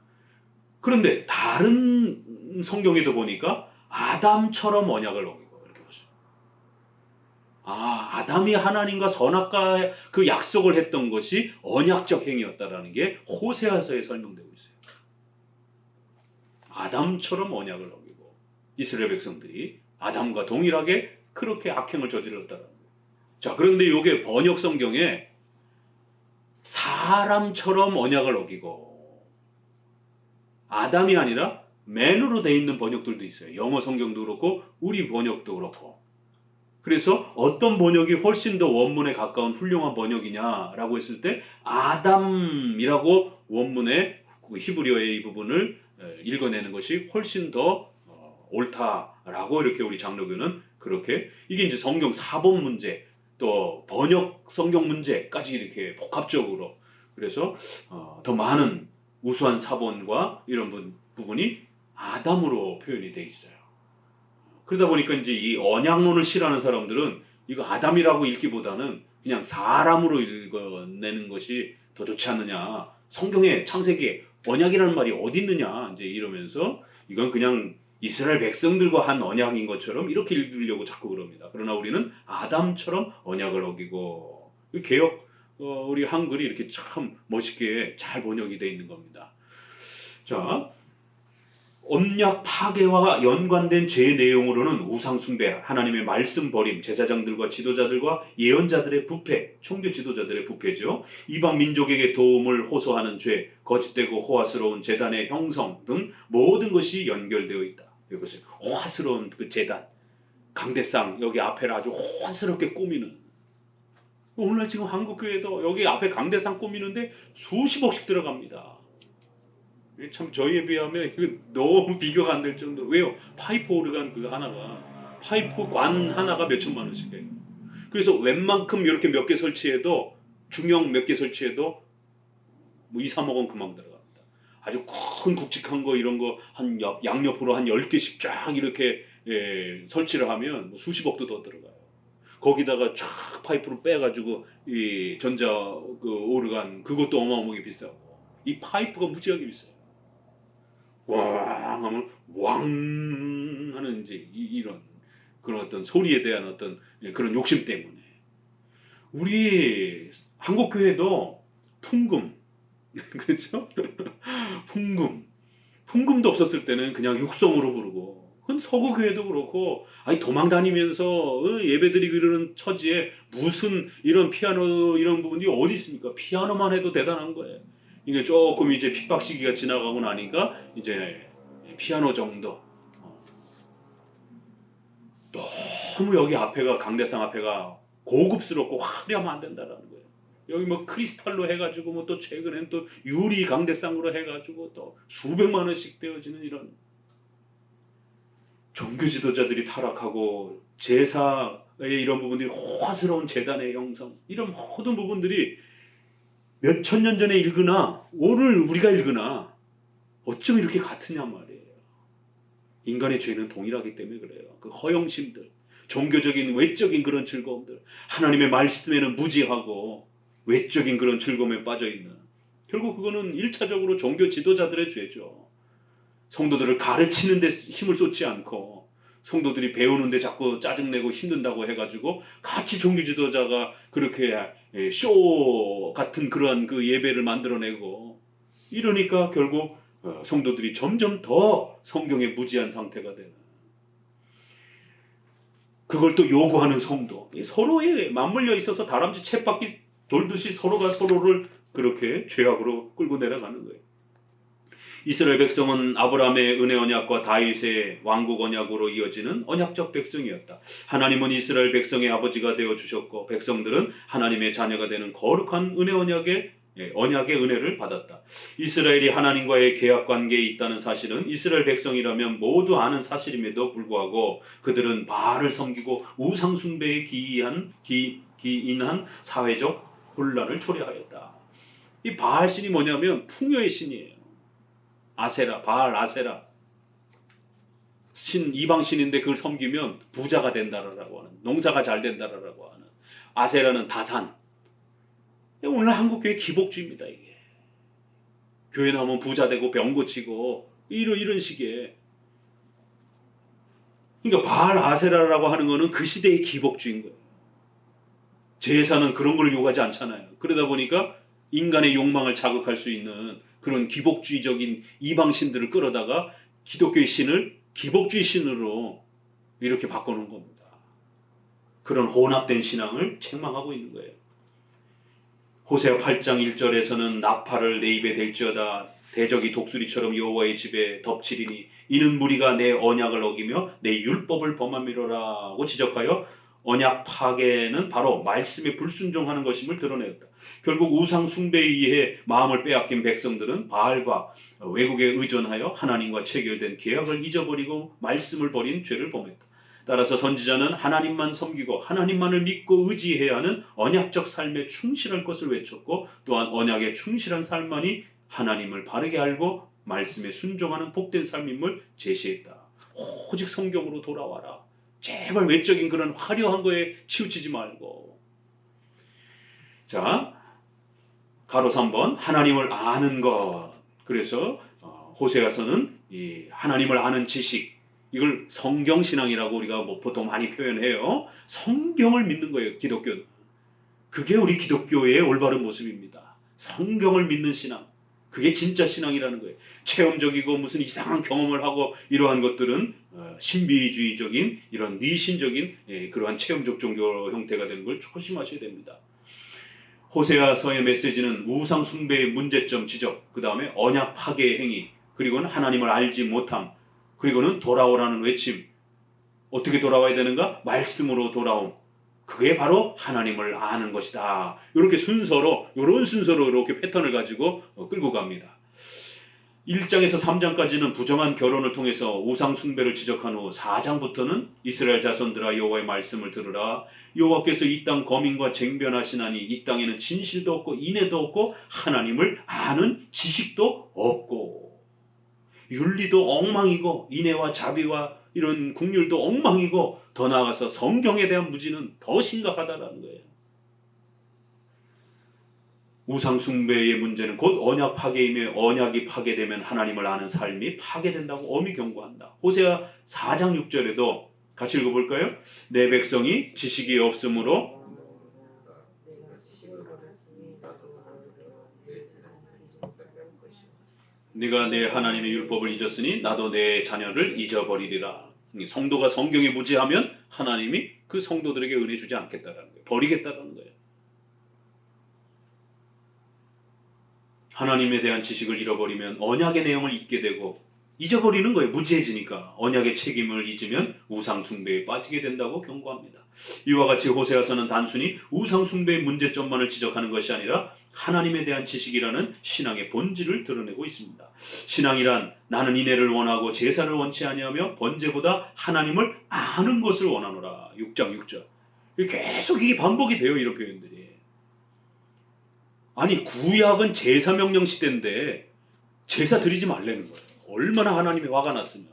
그런데 다른 성경에도 보니까 아담처럼 언약을 어기고 이렇게 보세요. 아담이 하나님과 선악과 그 약속을 했던 것이 언약적 행위였다라는 게 호세아서에 설명되고 있어요. 아담처럼 언약을 어기고 이스라엘 백성들이 아담과 동일하게 그렇게 악행을 저질렀다라는 거예요. 자, 그런데 이게 번역 성경에 사람처럼 언약을 어기고 아담이 아니라 man으로 되어 있는 번역들도 있어요. 영어 성경도 그렇고 우리 번역도 그렇고. 그래서 어떤 번역이 훨씬 더 원문에 가까운 훌륭한 번역이냐라고 했을 때 아담이라고 원문의 히브리어의 이 부분을 읽어내는 것이 훨씬 더 옳다라고 이렇게 우리 장로교는 그렇게 이게 이제 성경 사본 문제 또 번역 성경 문제까지 이렇게 복합적으로 그래서 더 많은 우수한 사본과 이런 부분이 아담으로 표현이 돼 있어요. 그러다 보니까 이제 이 언약론을 싫어하는 사람들은 이거 아담이라고 읽기보다는 그냥 사람으로 읽어내는 것이 더 좋지 않느냐. 성경에 창세기에 언약이라는 말이 어디 있느냐 이제 이러면서 이건 그냥 이스라엘 백성들과 한 언약인 것처럼 이렇게 읽으려고 자꾸 그럽니다. 그러나 우리는 아담처럼 언약을 어기고 개역 우리 한글이 이렇게 참 멋있게 잘 번역이 되어 있는 겁니다. 자, 언약 파괴와 연관된 죄의 내용으로는 우상 숭배, 하나님의 말씀 버림, 제사장들과 지도자들과 예언자들의 부패, 총교 지도자들의 부패죠. 이방 민족에게 도움을 호소하는 죄, 거짓되고 호화스러운 제단의 형성 등 모든 것이 연결되어 있다. 여기 보세요. 호화스러운 그 제단, 강대상 여기 앞에를 아주 호화스럽게 꾸미는. 오늘날 지금 한국교회도 여기 앞에 강대상 꾸미는데 수십억씩 들어갑니다. 참 저희에 비하면 이거 너무 비교가 안 될 정도로. 왜요? 파이프 오르간 그 하나가 파이프 관 하나가 몇 천만 원씩 해요. 그래서 웬만큼 이렇게 몇 개 설치해도 중형 몇 개 설치해도 뭐 2, 3억 원 금방 들어갑니다. 아주 큰 굵직한 거 이런 거 한 양옆으로 한 10개씩 쫙 이렇게 설치를 하면 뭐 수십억도 더 들어가요. 거기다가 쫙 파이프를 빼가지고 이 전자 그 오르간 그것도 어마어마하게 비싸고 이 파이프가 무지하게 비싸요. 왕 하면 왕 하는 이제 이런 그런 어떤 소리에 대한 어떤 그런 욕심 때문에 우리 한국 교회도 풍금 그렇죠? 풍금도 없었을 때는 그냥 육성으로 부르고 그건 서구 교회도 그렇고 아니 도망 다니면서 예배드리고 이러는 처지에 무슨 이런 피아노 이런 부분이 어디 있습니까? 피아노만 해도 대단한 거예요. 이게 조금 이제 핍박 시기가 지나가고 나니까 이제 피아노 정도 너무 여기 앞에가 강대상 앞에가 고급스럽고 화려하면 안 된다라는 거예요. 여기 뭐 크리스탈로 해가지고 뭐 또 최근엔 또 유리 강대상으로 해가지고 또 수백만 원씩 되어지는 이런 종교 지도자들이 타락하고 제사의 이런 부분들이 호화스러운 제단의 형성 이런 모든 부분들이 몇 천 년 전에 읽으나 오늘 우리가 읽으나 어쩜 이렇게 같으냐 말이에요. 인간의 죄는 동일하기 때문에 그래요. 그 허영심들, 종교적인 외적인 그런 즐거움들, 하나님의 말씀에는 무지하고 외적인 그런 즐거움에 빠져있는 결국 그거는 1차적으로 종교 지도자들의 죄죠. 성도들을 가르치는 데 힘을 쏟지 않고 성도들이 배우는데 자꾸 짜증내고 힘든다고 해가지고 같이 종교 지도자가 그렇게 쇼 같은 그러한 그 예배를 만들어내고 이러니까 결국 성도들이 점점 더 성경에 무지한 상태가 되는 그걸 또 요구하는 성도 서로에 맞물려 있어서 다람쥐 쳇바퀴 돌듯이 서로가 서로를 그렇게 죄악으로 끌고 내려가는 거예요. 이스라엘 백성은 아브라함의 은혜 언약과 다윗의 왕국 언약으로 이어지는 언약적 백성이었다. 하나님은 이스라엘 백성의 아버지가 되어 주셨고 백성들은 하나님의 자녀가 되는 거룩한 은혜 언약의 은혜를 받았다. 이스라엘이 하나님과의 계약 관계에 있다는 사실은 이스라엘 백성이라면 모두 아는 사실임에도 불구하고 그들은 바알을 섬기고 우상 숭배에 기인한 사회적 혼란을 초래하였다. 이 바알 신이 뭐냐면 풍요의 신이에요. 아세라, 바알 아세라 신, 이방 신인데 그걸 섬기면 부자가 된다라고 하는, 농사가 잘 된다라고 하는. 아세라는 다산. 오늘 한국 교회 기복주의입니다. 이게 교회 나오면 부자 되고 병 고치고 이런 식의. 그러니까 바알 아세라라고 하는 거는 그 시대의 기복주의인 거예요. 제사는 그런 걸 요구하지 않잖아요. 그러다 보니까 인간의 욕망을 자극할 수 있는 그런 기복주의적인 이방신들을 끌어다가 기독교의 신을 기복주의 신으로 이렇게 바꿔놓은 겁니다. 그런 혼합된 신앙을 책망하고 있는 거예요. 호세아 8장 1절에서는 나팔을 내 입에 댈지어다 대적이 독수리처럼 여호와의 집에 덮치리니 이는 무리가 내 언약을 어기며 내 율법을 범함이로라고 지적하여 언약 파괴는 바로 말씀에 불순종하는 것임을 드러냈다. 결국 우상 숭배에 의해 마음을 빼앗긴 백성들은 바알과 외국에 의존하여 하나님과 체결된 계약을 잊어버리고 말씀을 버린 죄를 범했다. 따라서 선지자는 하나님만 섬기고 하나님만을 믿고 의지해야 하는 언약적 삶에 충실할 것을 외쳤고 또한 언약에 충실한 삶만이 하나님을 바르게 알고 말씀에 순종하는 복된 삶임을 제시했다. 오직 성경으로 돌아와라. 제발 외적인 그런 화려한 거에 치우치지 말고. 자, 가로 3번 하나님을 아는 것. 그래서 호세아서는 이 하나님을 아는 지식, 이걸 성경신앙이라고 우리가 보통 많이 표현해요. 성경을 믿는 거예요, 기독교는. 그게 우리 기독교의 올바른 모습입니다. 성경을 믿는 신앙. 그게 진짜 신앙이라는 거예요. 체험적이고 무슨 이상한 경험을 하고 이러한 것들은 신비주의적인 이런 미신적인 그러한 체험적 종교 형태가 되는 걸 조심하셔야 됩니다. 호세아서의 메시지는 우상 숭배의 문제점 지적, 그 다음에 언약 파괴의 행위, 그리고는 하나님을 알지 못함, 그리고는 돌아오라는 외침. 어떻게 돌아와야 되는가? 말씀으로 돌아옴. 그게 바로 하나님을 아는 것이다. 이런 순서로 이렇게 패턴을 가지고 끌고 갑니다. 1장에서 3장까지는 부정한 결혼을 통해서 우상 숭배를 지적한 후 4장부터는 이스라엘 자손들아 여호와의 말씀을 들으라. 여호와께서 이 땅 거민과 쟁변하시나니 이 땅에는 진실도 없고 인애도 없고 하나님을 아는 지식도 없고 윤리도 엉망이고 인애와 자비와 이런 국률도 엉망이고 더 나아가서 성경에 대한 무지는 더 심각하다라는 거예요. 우상 숭배의 문제는 곧 언약 파괴이며 언약이 파괴되면 하나님을 아는 삶이 파괴된다고 엄히 경고한다. 호세아 4장 6절에도 같이 읽어볼까요? 내 백성이 지식이 없으므로 네가 내 하나님의 율법을 잊었으니 나도 내 자녀를 잊어버리리라. 성도가 성경에 무지하면 하나님이 그 성도들에게 은혜 주지 않겠다라는 거예요. 버리겠다라는 거예요. 하나님에 대한 지식을 잃어버리면 언약의 내용을 잊게 되고 잊어버리는 거예요. 무지해지니까. 언약의 책임을 잊으면 우상 숭배에 빠지게 된다고 경고합니다. 이와 같이 호세아서는 단순히 우상 숭배의 문제점만을 지적하는 것이 아니라 하나님에 대한 지식이라는 신앙의 본질을 드러내고 있습니다. 신앙이란 나는 인애를 원하고 제사를 원치 아니하며 번제보다 하나님을 아는 것을 원하노라. 6장 6절. 계속 이게 반복이 돼요. 이런 표현들이. 아니 구약은 제사 명령 시대인데 제사 드리지 말라는 거예요. 얼마나 하나님의 화가 났으면.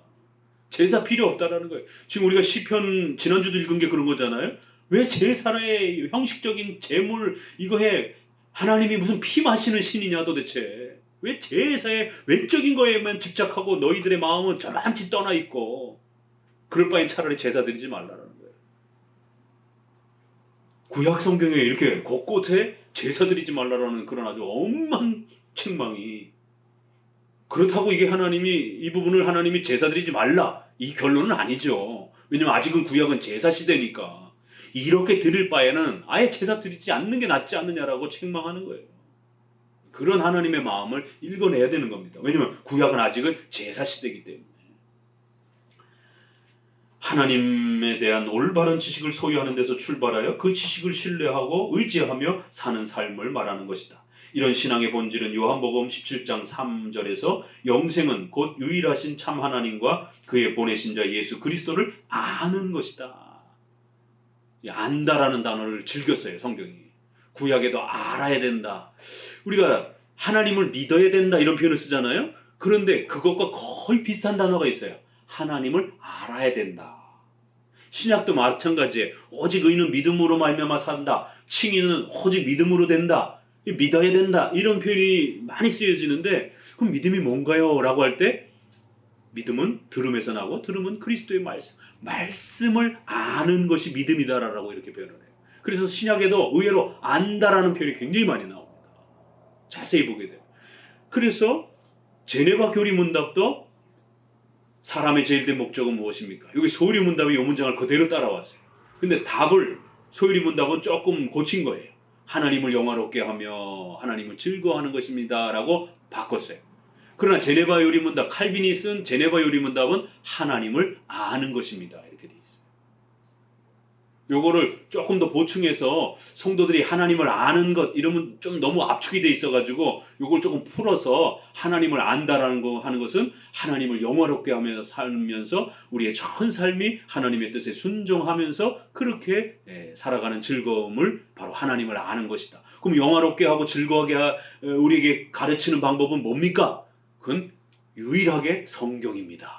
제사 필요 없다라는 거예요. 지금 우리가 시편 지난주도 읽은 게 그런 거잖아요. 왜 제사의 형식적인 제물 이거 해. 하나님이 무슨 피 마시는 신이냐 도대체. 왜 제사의 외적인 거에만 집착하고 너희들의 마음은 저만치 떠나 있고. 그럴 바엔 차라리 제사 드리지 말라는 거예요. 구약 성경에 이렇게 곳곳에 제사 드리지 말라라는 그런 아주 엄한 책망이. 그렇다고 이게 하나님이 이 부분을 하나님이 제사 드리지 말라 이 결론은 아니죠. 왜냐면 아직은 구약은 제사 시대니까. 이렇게 드릴 바에는 아예 제사 드리지 않는 게 낫지 않느냐라고 책망하는 거예요. 그런 하나님의 마음을 읽어내야 되는 겁니다. 왜냐하면 구약은 아직은 제사 시대이기 때문에. 하나님에 대한 올바른 지식을 소유하는 데서 출발하여 그 지식을 신뢰하고 의지하며 사는 삶을 말하는 것이다. 이런 신앙의 본질은 요한복음 17장 3절에서 영생은 곧 유일하신 참 하나님과 그의 보내신 자 예수 그리스도를 아는 것이다. 안다라는 단어를 즐겼어요, 성경이. 구약에도 알아야 된다. 우리가 하나님을 믿어야 된다 이런 표현을 쓰잖아요. 그런데 그것과 거의 비슷한 단어가 있어요. 하나님을 알아야 된다. 신약도 마찬가지예요. 오직 의인은 믿음으로 말미암아 산다. 칭의는 오직 믿음으로 된다. 믿어야 된다. 이런 표현이 많이 쓰여지는데 그럼 믿음이 뭔가요? 라고 할 때 믿음은 들음에서 나고 들음은 그리스도의 말씀을 아는 것이 믿음이다라고 이렇게 표현을 해요. 그래서 신약에도 의외로 안다라는 표현이 굉장히 많이 나옵니다. 자세히 보게 돼요. 그래서 제네바 교리문답도 사람의 제일 된 목적은 무엇입니까? 여기 소유리문답이 이 문장을 그대로 따라왔어요. 근데 답을 소유리문답은 조금 고친 거예요. 하나님을 영화롭게 하며 하나님을 즐거워하는 것입니다 라고 바꿨어요. 그러나 제네바 요리문답, 칼빈이 쓴 제네바 요리문답은 하나님을 아는 것입니다 이렇게 돼 있어요. 요거를 조금 더 보충해서 성도들이 하나님을 아는 것 이러면 좀 너무 압축이 돼 있어가지고 요걸 조금 풀어서 하나님을 안다라는 거 하는 것은 하나님을 영화롭게 하면서 살면서 우리의 전 삶이 하나님의 뜻에 순종하면서 그렇게 살아가는 즐거움을 바로 하나님을 아는 것이다. 그럼 영화롭게 하고 즐거워하게 우리에게 가르치는 방법은 뭡니까? 그건 유일하게 성경입니다.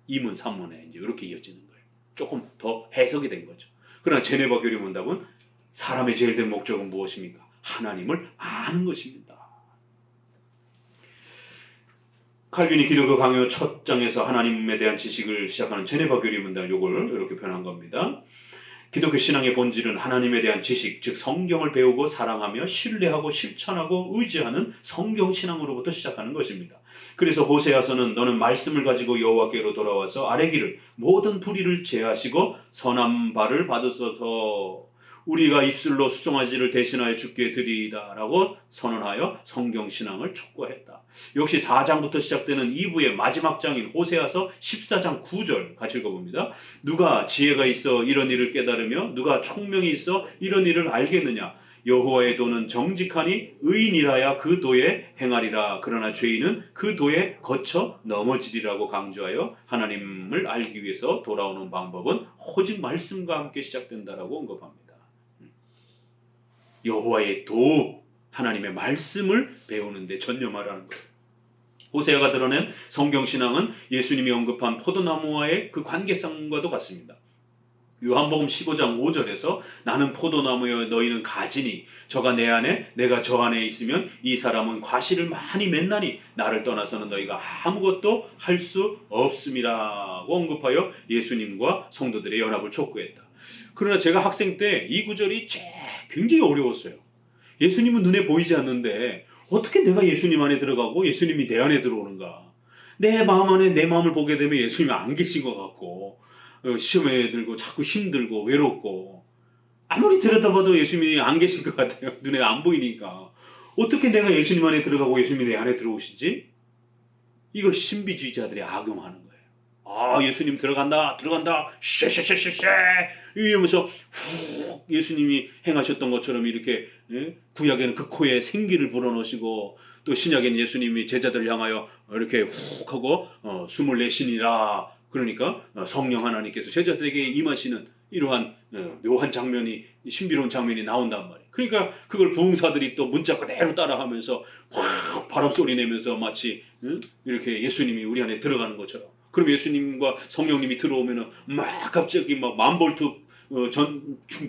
이문 삼문에 이제 이렇게 이어지는 거예요. 조금 더 해석이 된 거죠. 그러나 제네바 교리문답은 사람의 제일 된 목적은 무엇입니까? 하나님을 아는 것입니다. 칼빈이 기독교 강요 첫 장에서 하나님에 대한 지식을 시작하는 제네바 교리문답 요걸 이렇게 표현한 겁니다. 기독교 신앙의 본질은 하나님에 대한 지식, 즉 성경을 배우고 사랑하며 신뢰하고 실천하고 의지하는 성경 신앙으로부터 시작하는 것입니다. 그래서 호세아서는 너는 말씀을 가지고 여호와께로 돌아와서 아뢰기를 모든 불의를 제하시고 선한 발을 받으소서 우리가 입술로 수송아지를 대신하여 주께 드리이다 라고 선언하여 성경 신앙을 촉구했다. 역시 4장부터 시작되는 2부의 마지막 장인 호세아서 14장 9절 같이 읽어봅니다. 누가 지혜가 있어 이런 일을 깨달으며 누가 총명이 있어 이런 일을 알겠느냐. 여호와의 도는 정직하니 의인이라야 그 도에 행하리라. 그러나 죄인은 그 도에 거쳐 넘어지리라고 강조하여 하나님을 알기 위해서 돌아오는 방법은 오직 말씀과 함께 시작된다라고 언급합니다. 여호와의 도, 하나님의 말씀을 배우는 데 전념하라는 거예요. 호세아가 드러낸 성경신앙은 예수님이 언급한 포도나무와의 그 관계성과도 같습니다. 요한복음 15장 5절에서 나는 포도나무여 너희는 가지니 저가 내 안에 내가 저 안에 있으면 이 사람은 과실을 많이 맺나니 나를 떠나서는 너희가 아무것도 할 수 없음이라고 언급하여 예수님과 성도들의 연합을 촉구했다. 그러나 제가 학생 때 이 구절이 굉장히 어려웠어요. 예수님은 눈에 보이지 않는데 어떻게 내가 예수님 안에 들어가고 예수님이 내 안에 들어오는가. 내 마음 안에 내 마음을 보게 되면 예수님이 안 계신 것 같고 시험에 들고 자꾸 힘들고 외롭고 아무리 들여다봐도 예수님이 안 계신 것 같아요. 눈에 안 보이니까. 어떻게 내가 예수님 안에 들어가고 예수님이 내 안에 들어오시지? 이걸 신비주의자들이 악용하는 거예요. 아, 예수님 들어간다 쉐쉐쉐쉐쉐 이러면서 훅 예수님이 행하셨던 것처럼 이렇게 구약에는 그 코에 생기를 불어넣으시고 또 신약에는 예수님이 제자들을 향하여 이렇게 훅 하고 숨을 내쉬니라. 그러니까 성령 하나님께서 제자들에게 임하시는 이러한 묘한 장면이 신비로운 장면이 나온단 말이에요. 그러니까 그걸 부흥사들이 또 문자 그대로 따라하면서 확 바람 소리 내면서 마치 이렇게 예수님이 우리 안에 들어가는 것처럼. 그럼 예수님과 성령님이 들어오면은 막 갑자기 막 만볼트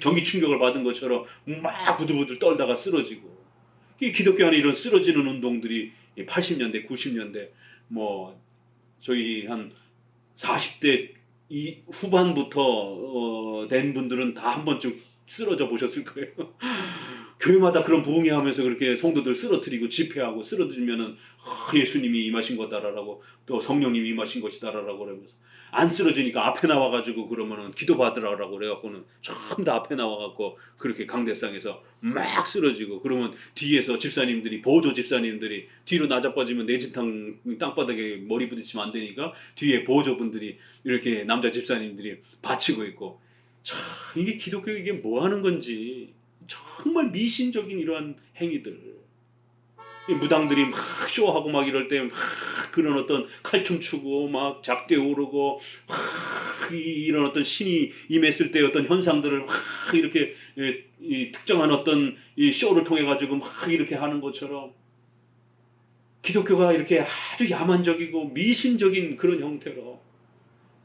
전기 충격을 받은 것처럼 막 부들부들 떨다가 쓰러지고. 이 기독교 안에 이런 쓰러지는 운동들이 80년대, 90년대 뭐 저희 한 40대 이 후반부터 된 분들은 다 한 번쯤 쓰러져 보셨을 거예요. 교회마다 그런 부흥회하면서 그렇게 성도들 쓰러뜨리고 집회하고 쓰러뜨리면은 예수님이 임하신 거다라고 또 성령님이 임하신 것이다라고 그러면서 안 쓰러지니까 앞에 나와가지고 그러면은 기도받으라고 그래갖고는 전부 다 앞에 나와갖고 그렇게 강대상에서 막 쓰러지고 그러면 뒤에서 집사님들이 보조 집사님들이 뒤로 나자빠지면 내진탕 땅바닥에 머리 부딪히면 안 되니까 뒤에 보조분들이 이렇게 남자 집사님들이 받치고 있고 참 이게 기독교 이게 뭐 하는 건지 정말 미신적인 이러한 행위들 무당들이 막 쇼하고 막 이럴 때 막 그런 어떤 칼춤 추고 막 잡대 오르고 막 이런 어떤 신이 임했을 때 어떤 현상들을 막 이렇게 이 특정한 어떤 이 쇼를 통해 가지고 막 이렇게 하는 것처럼 기독교가 이렇게 아주 야만적이고 미신적인 그런 형태로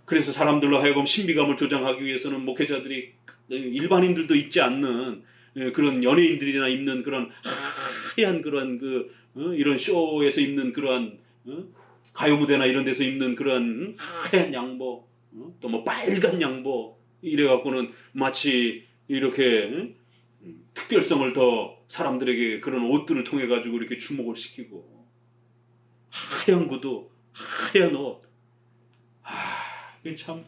그래서 사람들로 하여금 신비감을 조장하기 위해서는 목회자들이 일반인들도 입지 않는 그런 연예인들이나 입는 그런 하얀 그런 이런 쇼에서 입는 그러한 가요 무대나 이런 데서 입는 그런 하얀 양복 또 뭐 빨간 양복 이래 갖고는 마치 이렇게 특별성을 더 사람들에게 그런 옷들을 통해 가지고 이렇게 주목을 시키고 하얀 구두 하얀 옷 이게 참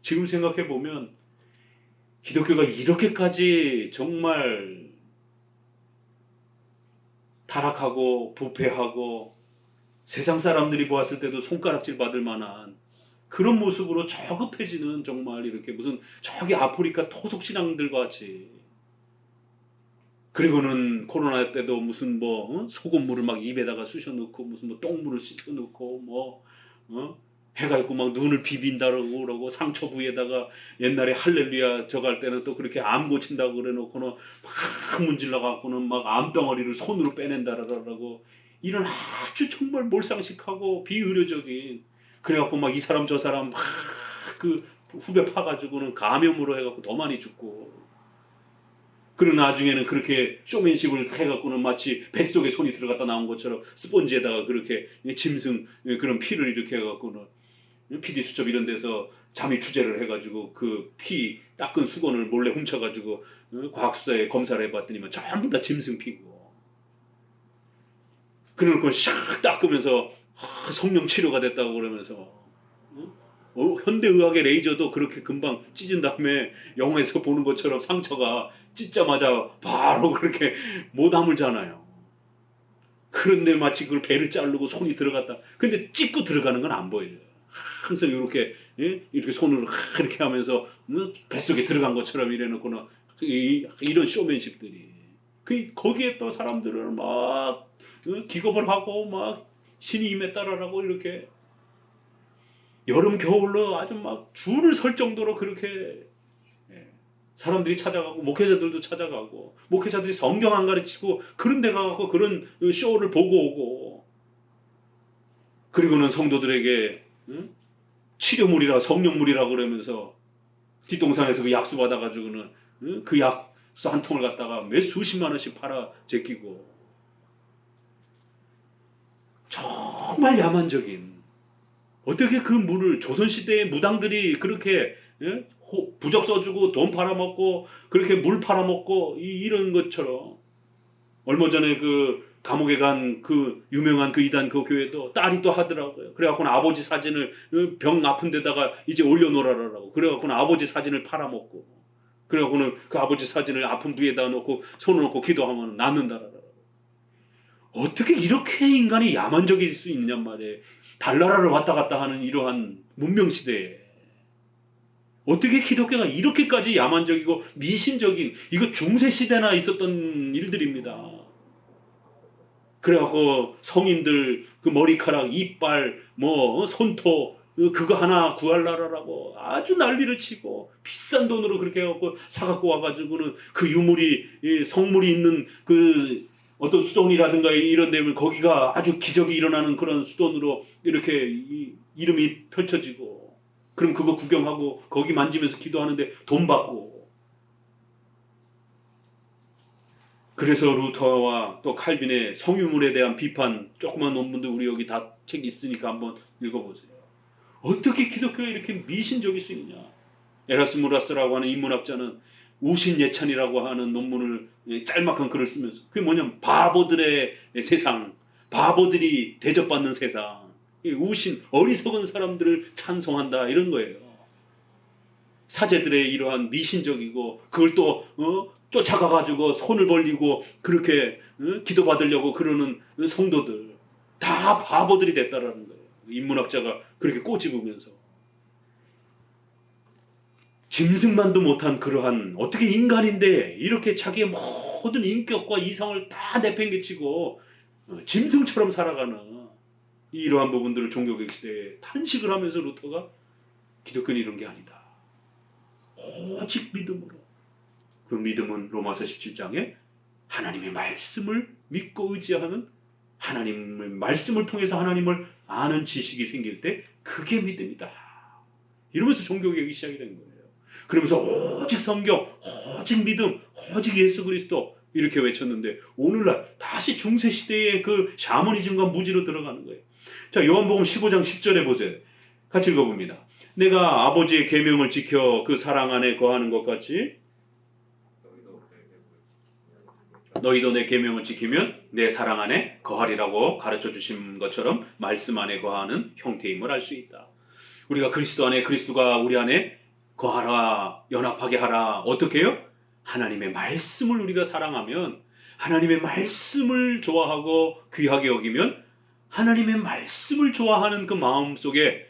지금 생각해 보면 기독교가 이렇게까지 정말 타락하고 부패하고 세상 사람들이 보았을 때도 손가락질 받을 만한 그런 모습으로 저급해지는 정말 이렇게 무슨 저기 아프리카 토속신앙들 같이 그리고는 코로나 때도 무슨 뭐 소금물을 막 입에다가 쑤셔 넣고 무슨 뭐 똥물을 씻어 넣고 뭐 해가 있고 막 눈을 비빈다고 그러고 상처 부위에다가 옛날에 할렐루야 저갈 때는 또 그렇게 암 고친다고 그래놓고는 막 문질러 갖고는 막 암덩어리를 손으로 빼낸다라고 이런 아주 정말 몰상식하고 비의료적인 그래갖고 막 이 사람 저 사람 막 그 후배 파가지고는 감염으로 해갖고 더 많이 죽고 그리고 나중에는 그렇게 쇼맨십을 해갖고는 마치 뱃속에 손이 들어갔다 나온 것처럼 스펀지에다가 그렇게 짐승 그런 피를 이렇게 해갖고는 PD 수첩 이런 데서 잠입 취재를 해가지고 그 피 닦은 수건을 몰래 훔쳐가지고 과학수사에 검사를 해봤더니만 전부 다 짐승 피고 그래놓고 샥 닦으면서 성령 치료가 됐다고 그러면서 현대의학의 레이저도 그렇게 금방 찢은 다음에 영화에서 보는 것처럼 상처가 찢자마자 바로 그렇게 못 아물잖아요. 그런데 마치 그걸 배를 자르고 손이 들어갔다. 근데 찢고 들어가는 건 안 보여요. 항상 이렇게 이렇게 손으로 이렇게 하면서 뱃속에 들어간 것처럼 이래놓고는 이런 쇼맨십들이 거기에 또 사람들을 막 기겁을 하고 막 신이 임했다라고 이렇게 여름 겨울로 아주 막 줄을 설 정도로 그렇게 사람들이 찾아가고 목회자들도 찾아가고 목회자들이 성경 안 가르치고 그런 데 가서 그런 쇼를 보고 오고 그리고는 성도들에게 치료물이라 성령물이라 그러면서 뒷동산에서 그 약수 받아가지고는 그 약수 한 통을 갖다가 몇 수십만 원씩 팔아 제끼고 정말 야만적인 어떻게 그 물을 조선시대의 무당들이 그렇게 부적 써주고 돈 팔아먹고 그렇게 물 팔아먹고 이런 것처럼 얼마 전에 그 감옥에 간 그 유명한 그 이단 그 교회도 딸이 또 하더라고요. 그래갖고는 아버지 사진을 병 아픈 데다가 이제 올려놓으라고 그래갖고는 아버지 사진을 팔아먹고 그래갖고는 그 아버지 사진을 아픈 부위에다 놓고 손을 놓고 기도하면 낫는다라고. 어떻게 이렇게 인간이 야만적일 수 있느냔 말이에요. 달나라를 왔다 갔다 하는 이러한 문명시대에 어떻게 기독교가 이렇게까지 야만적이고 미신적인 이거 중세시대나 있었던 일들입니다. 그래갖고 성인들 그 머리카락 이빨 뭐 손톱 그거 하나 구할라라고 아주 난리를 치고 비싼 돈으로 그렇게 해갖고 사갖고 와가지고는 그 유물이 성물이 있는 그 어떤 수돈이라든가 이런 데면 거기가 아주 기적이 일어나는 그런 수돈으로 이렇게 이름이 펼쳐지고 그럼 그거 구경하고 거기 만지면서 기도하는데 돈 받고 그래서 루터와 또 칼빈의 성유물에 대한 비판 조그만 논문도 우리 여기 다 책이 있으니까 한번 읽어보세요. 어떻게 기독교가 이렇게 미신적일 수 있느냐. 에라스무라스라고 하는 인문학자는 우신 예찬이라고 하는 논문을 짤막한 글을 쓰면서 그게 뭐냐면 바보들의 세상, 바보들이 대접받는 세상, 우신 어리석은 사람들을 찬송한다 이런 거예요. 사제들의 이러한 미신적이고 그걸 또 쫓아가가지고 손을 벌리고 그렇게 기도받으려고 그러는 성도들 다 바보들이 됐다라는 거예요. 인문학자가 그렇게 꼬집으면서 짐승만도 못한 그러한 어떻게 인간인데 이렇게 자기의 모든 인격과 이성을 다 내팽개치고 짐승처럼 살아가는 이러한 부분들을 종교개혁 시대에 탄식을 하면서 루터가 기독교는 이런 게 아니다. 오직 믿음으로. 그 믿음은 로마서 17장에 하나님의 말씀을 믿고 의지하는 하나님의 말씀을 통해서 하나님을 아는 지식이 생길 때 그게 믿음이다. 이러면서 종교개혁이 시작이 된 거예요. 그러면서 오직 성경, 오직 믿음, 오직 예수 그리스도 이렇게 외쳤는데 오늘날 다시 중세시대의 그 샤머니즘과 무지로 들어가는 거예요. 자, 요한복음 15장 10절에 보세요. 같이 읽어봅니다. 내가 아버지의 계명을 지켜 그 사랑 안에 거하는 것 같이 너희도 내 계명을 지키면 내 사랑 안에 거하리라고 가르쳐 주신 것처럼 말씀 안에 거하는 형태임을 알 수 있다. 우리가 그리스도 안에, 그리스도가 우리 안에 거하라, 연합하게 하라. 어떻게 해요? 하나님의 말씀을 우리가 사랑하면, 하나님의 말씀을 좋아하고 귀하게 여기면 하나님의 말씀을 좋아하는 그 마음 속에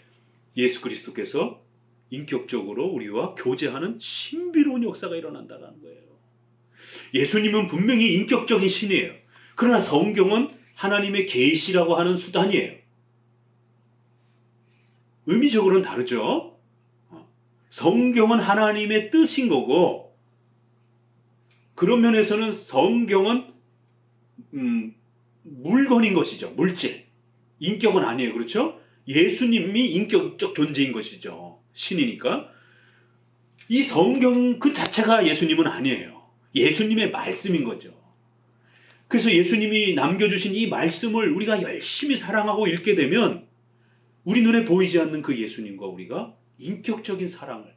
예수 그리스도께서 인격적으로 우리와 교제하는 신비로운 역사가 일어난다는 거예요. 예수님은 분명히 인격적인 신이에요. 그러나 성경은 하나님의 계시라고 하는 수단이에요. 의미적으로는 다르죠. 성경은 하나님의 뜻인 거고 그런 면에서는 성경은 물건인 것이죠. 물질. 인격은 아니에요. 그렇죠? 예수님이 인격적 존재인 것이죠. 신이니까. 이 성경 그 자체가 예수님은 아니에요. 예수님의 말씀인 거죠. 그래서 예수님이 남겨주신 이 말씀을 우리가 열심히 사랑하고 읽게 되면 우리 눈에 보이지 않는 그 예수님과 우리가 인격적인 사랑을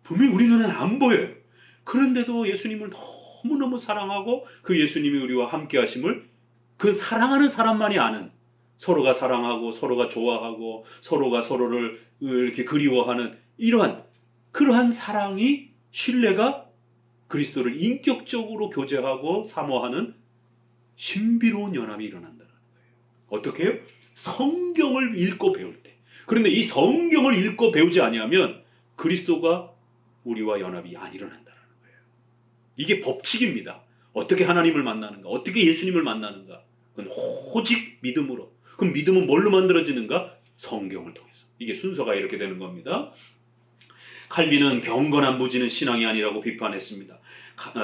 분명히 우리 눈에는 안 보여요. 그런데도 예수님을 너무너무 사랑하고 그 예수님이 우리와 함께 하심을 그 사랑하는 사람만이 아는 서로가 사랑하고 서로가 좋아하고 서로가 서로를 이렇게 그리워하는 그러한 사랑이 신뢰가 그리스도를 인격적으로 교제하고 사모하는 신비로운 연합이 일어난다는 거예요. 어떻게 해요? 성경을 읽고 배울 때. 그런데 이 성경을 읽고 배우지 아니하면 그리스도가 우리와 연합이 안 일어난다는 거예요. 이게 법칙입니다. 어떻게 하나님을 만나는가? 어떻게 예수님을 만나는가? 그건 오직 믿음으로. 그럼 믿음은 뭘로 만들어지는가? 성경을 통해서. 이게 순서가 이렇게 되는 겁니다. 칼빈은 경건한 무지는 신앙이 아니라고 비판했습니다.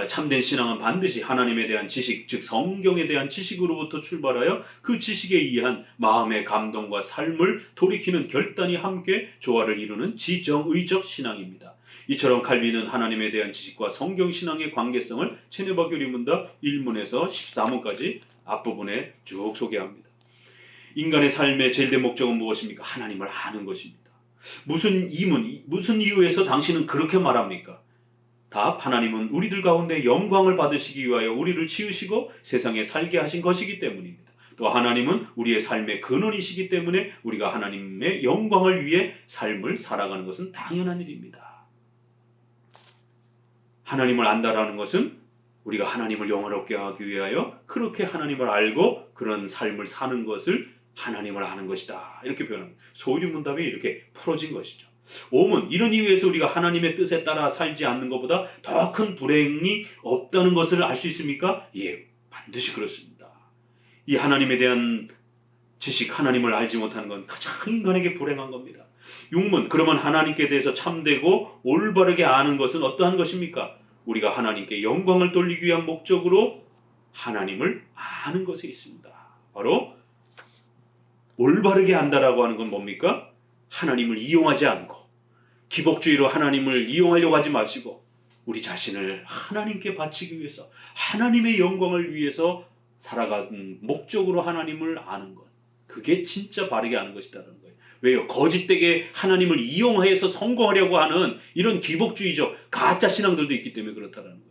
참된 신앙은 반드시 하나님에 대한 지식, 즉 성경에 대한 지식으로부터 출발하여 그 지식에 의한 마음의 감동과 삶을 돌이키는 결단이 함께 조화를 이루는 지정의적 신앙입니다. 이처럼 칼빈은 하나님에 대한 지식과 성경 신앙의 관계성을 체네바 교리문답 1문에서 14문까지 앞부분에 쭉 소개합니다. 인간의 삶의 제일된 목적은 무엇입니까? 하나님을 아는 것입니다. 무슨 이유에서 당신은 그렇게 말합니까? 답, 하나님은 우리들 가운데 영광을 받으시기 위하여 우리를 지으시고 세상에 살게 하신 것이기 때문입니다. 또 하나님은 우리의 삶의 근원이시기 때문에 우리가 하나님의 영광을 위해 삶을 살아가는 것은 당연한 일입니다. 하나님을 안다라는 것은 우리가 하나님을 영화롭게 하기 위하여 그렇게 하나님을 알고 그런 삶을 사는 것을 하나님을 아는 것이다. 이렇게 표현합니다. 소유문답이 이렇게 풀어진 것이죠. 5문, 이런 이유에서 우리가 하나님의 뜻에 따라 살지 않는 것보다 더 큰 불행이 없다는 것을 알 수 있습니까? 예, 반드시 그렇습니다. 이 하나님에 대한 지식, 하나님을 알지 못하는 건 가장 인간에게 불행한 겁니다. 6문, 그러면 하나님께 대해서 참되고 올바르게 아는 것은 어떠한 것입니까? 우리가 하나님께 영광을 돌리기 위한 목적으로 하나님을 아는 것에 있습니다. 바로 올바르게 안다라고 하는 건 뭡니까? 하나님을 이용하지 않고 기복주의로 하나님을 이용하려고 하지 마시고 우리 자신을 하나님께 바치기 위해서 하나님의 영광을 위해서 살아가는 목적으로 하나님을 아는 것. 그게 진짜 바르게 아는 것이라는 거예요. 왜요? 거짓되게 하나님을 이용해서 성공하려고 하는 이런 기복주의적 가짜 신앙들도 있기 때문에 그렇다라는 거예요.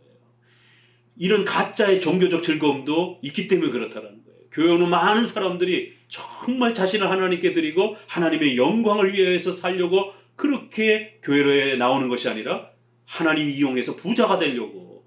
이런 가짜의 종교적 즐거움도 있기 때문에 그렇다라는 거예요. 교회 오는 많은 사람들이 정말 자신을 하나님께 드리고 하나님의 영광을 위해서 살려고 그렇게 교회에 나오는 것이 아니라 하나님 이용해서 부자가 되려고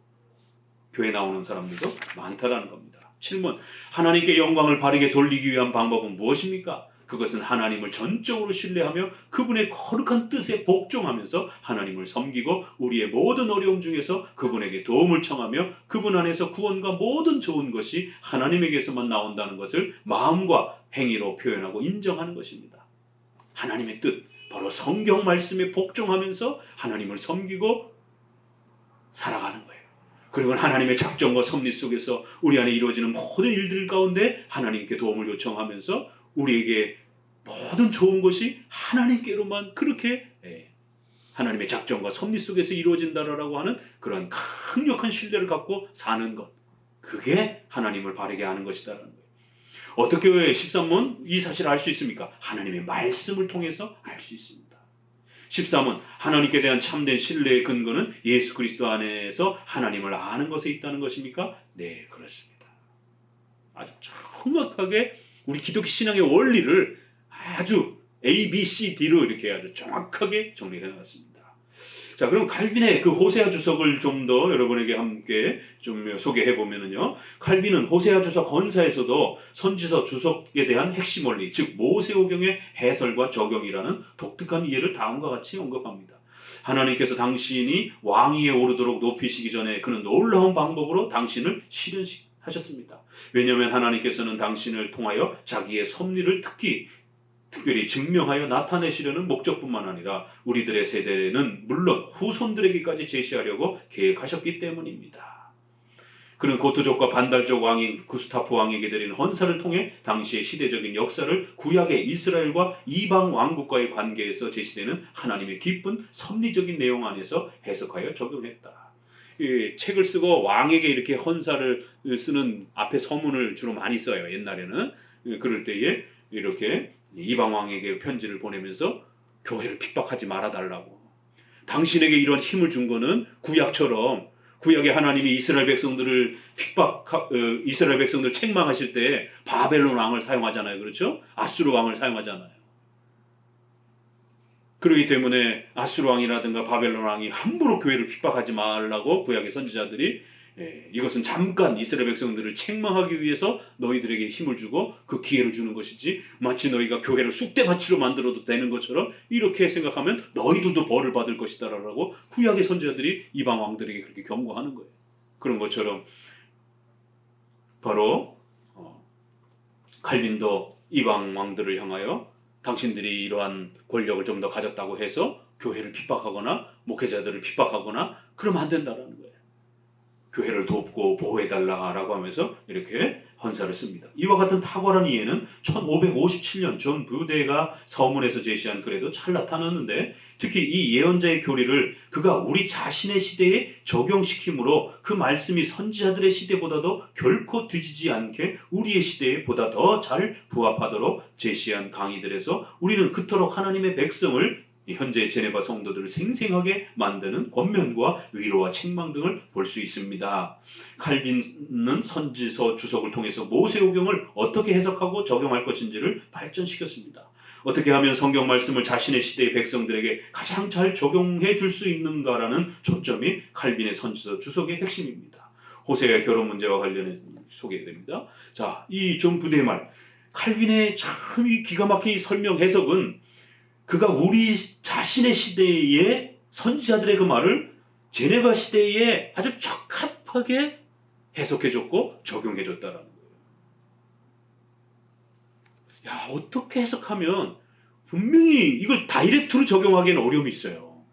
교회 나오는 사람들도 많다라는 겁니다. 7문, 하나님께 영광을 바르게 돌리기 위한 방법은 무엇입니까? 그것은 하나님을 전적으로 신뢰하며 그분의 거룩한 뜻에 복종하면서 하나님을 섬기고 우리의 모든 어려움 중에서 그분에게 도움을 청하며 그분 안에서 구원과 모든 좋은 것이 하나님에게서만 나온다는 것을 마음과 행위로 표현하고 인정하는 것입니다. 하나님의 뜻, 바로 성경 말씀에 복종하면서 하나님을 섬기고 살아가는 거예요. 그리고 하나님의 작정과 섭리 속에서 우리 안에 이루어지는 모든 일들 가운데 하나님께 도움을 요청하면서 우리에게 모든 좋은 것이 하나님께로만 그렇게 하나님의 작정과 섭리 속에서 이루어진다라고 하는 그런 강력한 신뢰를 갖고 사는 것, 그게 하나님을 바르게 하는 것이다라는 거예요. 어떻게 13문 이 사실을 알 수 있습니까? 하나님의 말씀을 통해서 알 수 있습니다. 13문, 하나님께 대한 참된 신뢰의 근거는 예수 그리스도 안에서 하나님을 아는 것에 있다는 것입니까? 네, 그렇습니다. 아주 정확하게 우리 기독교 신앙의 원리를 아주 A, B, C, D로 이렇게 아주 정확하게 정리해 놨습니다. 자, 그럼 칼빈의 그 호세아 주석을 좀 더 여러분에게 함께 좀 소개해 보면은요. 칼빈은 호세아 주석 건사에서도 선지서 주석에 대한 핵심 원리, 즉 모세오경의 해설과 적용이라는 독특한 이해를 다음과 같이 언급합니다. 하나님께서 당신이 왕위에 오르도록 높이시기 전에 그는 놀라운 방법으로 당신을 실현하셨습니다. 왜냐하면 하나님께서는 당신을 통하여 자기의 섭리를 특별히 증명하여 나타내시려는 목적뿐만 아니라 우리들의 세대는 물론 후손들에게까지 제시하려고 계획하셨기 때문입니다. 그는 고트족과 반달족 왕인 구스타프 왕에게 드린 헌사를 통해 당시의 시대적인 역사를 구약의 이스라엘과 이방 왕국과의 관계에서 제시되는 하나님의 깊은 섭리적인 내용 안에서 해석하여 적용했다. 이 책을 쓰고 왕에게 이렇게 헌사를 쓰는 앞에 서문을 주로 많이 써요. 옛날에는. 그럴 때에 이렇게 이방 왕에게 편지를 보내면서 교회를 핍박하지 말아달라고. 당신에게 이런 힘을 준 거는 구약처럼 구약의 하나님이 이스라엘 백성들을 이스라엘 백성들 책망하실 때 바벨론 왕을 사용하잖아요. 그렇죠? 아수르 왕을 사용하잖아요. 그렇기 때문에 아수르 왕이라든가 바벨론 왕이 함부로 교회를 핍박하지 말라고 구약의 선지자들이 이것은 잠깐 이스라엘 백성들을 책망하기 위해서 너희들에게 힘을 주고 그 기회를 주는 것이지 마치 너희가 교회를 쑥대밭으로 만들어도 되는 것처럼 이렇게 생각하면 너희들도 벌을 받을 것이다 라고 구약의 선지자들이 이방 왕들에게 그렇게 경고하는 거예요. 그런 것처럼 바로 칼빈도 이방 왕들을 향하여 당신들이 이러한 권력을 좀 더 가졌다고 해서 교회를 핍박하거나 목회자들을 핍박하거나 그러면 안 된다라는 거예요. 교회를 돕고 보호해달라라고 하면서 이렇게 헌사를 씁니다. 이와 같은 탁월한 이해는 1557년 존 부대가 서문에서 제시한 글에도 잘 나타났는데 특히 이 예언자의 교리를 그가 우리 자신의 시대에 적용시킴으로 그 말씀이 선지자들의 시대보다도 결코 뒤지지 않게 우리의 시대에 보다 더 잘 부합하도록 제시한 강의들에서 우리는 그토록 하나님의 백성을 현재 제네바 성도들을 생생하게 만드는 권면과 위로와 책망 등을 볼 수 있습니다. 칼빈은 선지서 주석을 통해서 모세오경을 어떻게 해석하고 적용할 것인지를 발전시켰습니다. 어떻게 하면 성경 말씀을 자신의 시대의 백성들에게 가장 잘 적용해 줄 수 있는가라는 초점이 칼빈의 선지서 주석의 핵심입니다. 호세아의 결혼 문제와 관련해 소개됩니다. 자, 이 존 부대의 말, 칼빈의 참 이 기가 막힌 설명 해석은 그가 우리 자신의 시대의 선지자들의 그 말을 제네바 시대에 아주 적합하게 해석해줬고 적용해줬다라는 거예요. 야, 어떻게 해석하면 분명히 이걸 다이렉트로 적용하기에는 어려움이 있어요.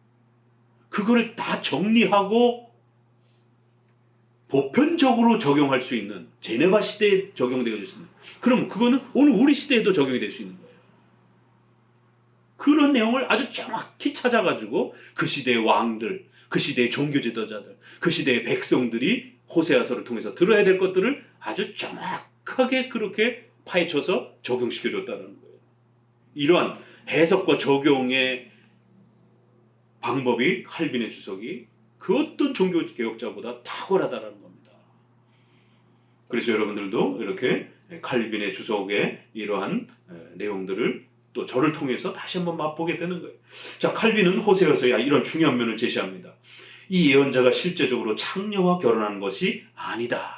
그거를 다 정리하고 보편적으로 적용할 수 있는 제네바 시대에 적용되어 있습니다. 그럼 그거는 오늘 우리 시대에도 적용이 될 수 있는 거예요. 그런 내용을 아주 정확히 찾아가지고 그 시대의 왕들, 그 시대의 종교 지도자들, 그 시대의 백성들이 호세아서를 통해서 들어야 될 것들을 아주 정확하게 그렇게 파헤쳐서 적용시켜줬다는 거예요. 이러한 해석과 적용의 방법이 칼빈의 주석이 그 어떤 종교 개혁자보다 탁월하다라는 겁니다. 그래서 여러분들도 이렇게 칼빈의 주석의 이러한 내용들을 또 저를 통해서 다시 한번 맛보게 되는 거예요. 자, 칼빈은 호세아서야 이런 중요한 면을 제시합니다. 이 예언자가 실제적으로 창녀와 결혼한 것이 아니다.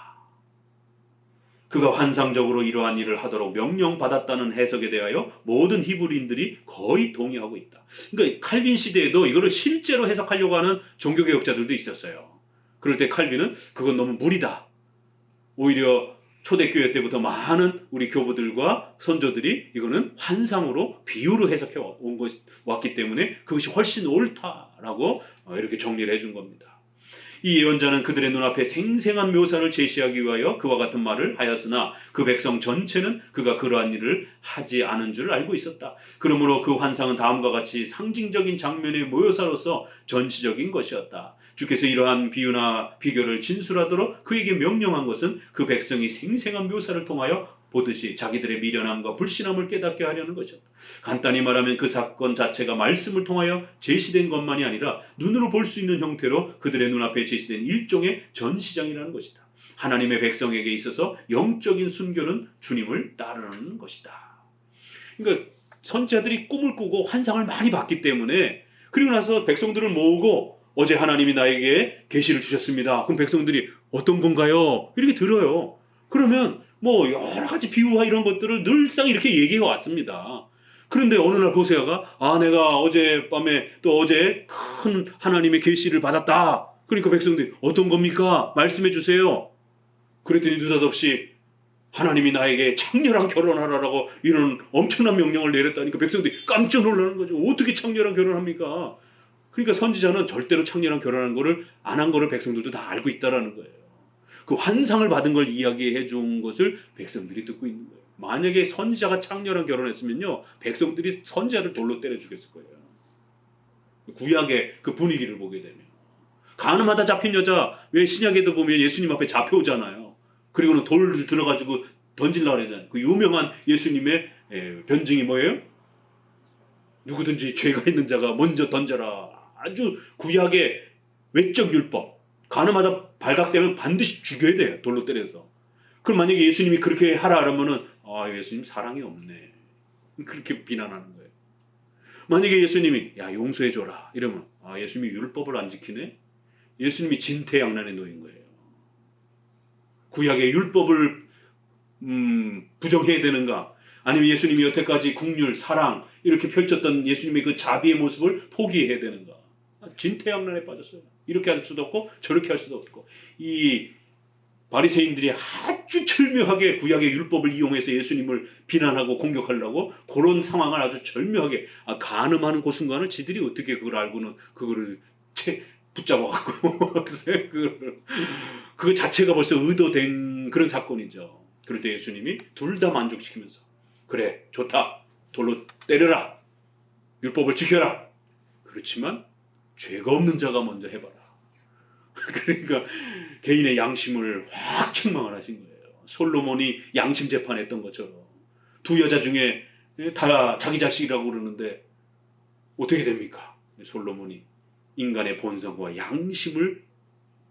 그가 환상적으로 이러한 일을 하도록 명령받았다는 해석에 대하여 모든 히브리인들이 거의 동의하고 있다. 그러니까 칼빈 시대에도 이거를 실제로 해석하려고 하는 종교개혁자들도 있었어요. 그럴 때 칼빈은 그건 너무 무리다. 오히려 초대교회 때부터 많은 우리 교부들과 선조들이 이거는 환상으로 비유로 해석해 왔기 때문에 그것이 훨씬 옳다라고 이렇게 정리를 해준 겁니다. 이 예언자는 그들의 눈앞에 생생한 묘사를 제시하기 위하여 그와 같은 말을 하였으나 그 백성 전체는 그가 그러한 일을 하지 않은 줄 알고 있었다. 그러므로 그 환상은 다음과 같이 상징적인 장면의 묘사로서 전시적인 것이었다. 주께서 이러한 비유나 비교를 진술하도록 그에게 명령한 것은 그 백성이 생생한 묘사를 통하여 보듯이 자기들의 미련함과 불신함을 깨닫게 하려는 것이었다. 간단히 말하면 그 사건 자체가 말씀을 통하여 제시된 것만이 아니라 눈으로 볼 수 있는 형태로 그들의 눈앞에 제시된 일종의 전시장이라는 것이다. 하나님의 백성에게 있어서 영적인 순교는 주님을 따르는 것이다. 그러니까 선지자들이 꿈을 꾸고 환상을 많이 봤기 때문에 그리고 나서 백성들을 모으고 어제 하나님이 나에게 계시를 주셨습니다. 그럼 백성들이 어떤 건가요? 이렇게 들어요. 그러면 뭐 여러 가지 비유와 이런 것들을 늘상 이렇게 얘기해 왔습니다. 그런데 어느 날 호세아가 내가 어젯밤에 또 어제 큰 하나님의 계시를 받았다. 그러니까 백성들이 어떤 겁니까? 말씀해 주세요. 그랬더니 느닷없이 하나님이 나에게 창녀랑 결혼하라라고 이런 엄청난 명령을 내렸다니까 백성들이 깜짝 놀라는 거죠. 어떻게 창녀랑 결혼합니까? 그러니까 선지자는 절대로 창녀랑 결혼한 거를 안 한 거를 백성들도 다 알고 있다라는 거예요. 그 환상을 받은 걸 이야기해 준 것을 백성들이 듣고 있는 거예요. 만약에 선지자가 창녀랑 결혼했으면요, 백성들이 선지자를 돌로 때려 죽였을 거예요. 구약의 그 분위기를 보게 되면 간음하다 잡힌 여자 왜 신약에도 보면 예수님 앞에 잡혀오잖아요. 그리고는 돌을 들어가지고 던질라 그러잖아요. 그 유명한 예수님의 변증이 뭐예요? 누구든지 죄가 있는 자가 먼저 던져라. 아주 구약의 외적 율법. 간음하다 발각되면 반드시 죽여야 돼요. 돌로 때려서. 그럼 만약에 예수님이 그렇게 하라 그러면은 예수님 사랑이 없네. 그렇게 비난하는 거예요. 만약에 예수님이 용서해 줘라 이러면 예수님이 율법을 안 지키네. 예수님이 진퇴양난에 놓인 거예요. 구약의 율법을 부정해야 되는가? 아니면 예수님이 여태까지 국률, 사랑 이렇게 펼쳤던 예수님의 그 자비의 모습을 포기해야 되는가? 진퇴양난에 빠졌어요. 이렇게 할 수도 없고 저렇게 할 수도 없고 이 바리새인들이 아주 절묘하게 구약의 율법을 이용해서 예수님을 비난하고 공격하려고 그런 상황을 아주 절묘하게 간음하는 그 순간을 지들이 어떻게 그걸 알고는 그거를 붙잡아갖고 그 자체가 벌써 의도된 그런 사건이죠. 그럴 때 예수님이 둘 다 만족시키면서 그래 좋다 돌로 때려라 율법을 지켜라 그렇지만 죄가 없는 자가 먼저 해봐라. 그러니까 개인의 양심을 확 책망을 하신 거예요. 솔로몬이 양심 재판했던 것처럼 두 여자 중에 다 자기 자식이라고 그러는데 어떻게 됩니까? 솔로몬이 인간의 본성과 양심을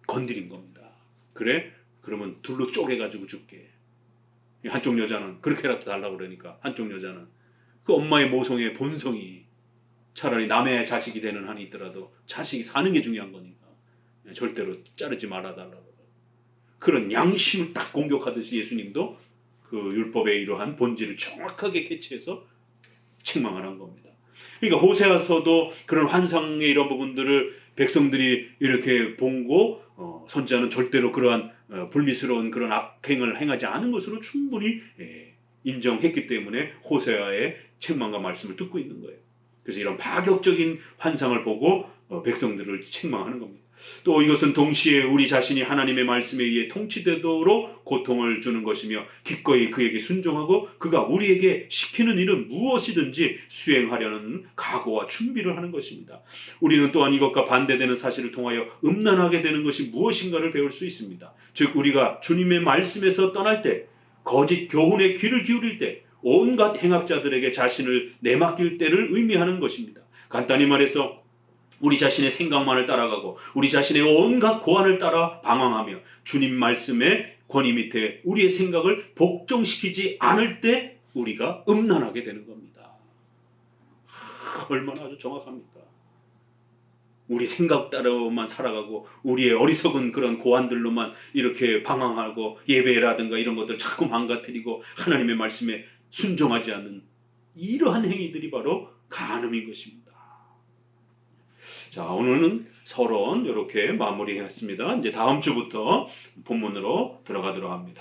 건드린 겁니다. 그래? 그러면 둘로 쪼개가지고 줄게. 한쪽 여자는 그렇게라도 달라고 그러니까 한쪽 여자는 그 엄마의 모성의 본성이 차라리 남의 자식이 되는 한이 있더라도 자식이 사는 게 중요한 거니까 절대로 자르지 말아달라고. 그런 양심을 딱 공격하듯이 예수님도 그 율법의 이러한 본질을 정확하게 캐치해서 책망을 한 겁니다. 그러니까 호세아서도 그런 환상의 이런 부분들을 백성들이 이렇게 본고 선지자는 절대로 그러한 불미스러운 그런 악행을 행하지 않은 것으로 충분히 인정했기 때문에 호세아의 책망과 말씀을 듣고 있는 거예요. 그래서 이런 파격적인 환상을 보고 백성들을 책망하는 겁니다. 또 이것은 동시에 우리 자신이 하나님의 말씀에 의해 통치되도록 고통을 주는 것이며 기꺼이 그에게 순종하고 그가 우리에게 시키는 일은 무엇이든지 수행하려는 각오와 준비를 하는 것입니다. 우리는 또한 이것과 반대되는 사실을 통하여 음란하게 되는 것이 무엇인가를 배울 수 있습니다. 즉 우리가 주님의 말씀에서 떠날 때 거짓 교훈에 귀를 기울일 때 온갖 행악자들에게 자신을 내맡길 때를 의미하는 것입니다. 간단히 말해서 우리 자신의 생각만을 따라가고 우리 자신의 온갖 고안을 따라 방황하며 주님 말씀의 권위 밑에 우리의 생각을 복종시키지 않을 때 우리가 음란하게 되는 겁니다. 얼마나 아주 정확합니까? 우리 생각 따라만 살아가고 우리의 어리석은 그런 고안들로만 이렇게 방황하고 예배라든가 이런 것들 자꾸 망가뜨리고 하나님의 말씀에 순종하지 않는 이러한 행위들이 바로 간음인 것입니다. 자, 오늘은 서론 이렇게 마무리했습니다. 이제 다음 주부터 본문으로 들어가도록 합니다.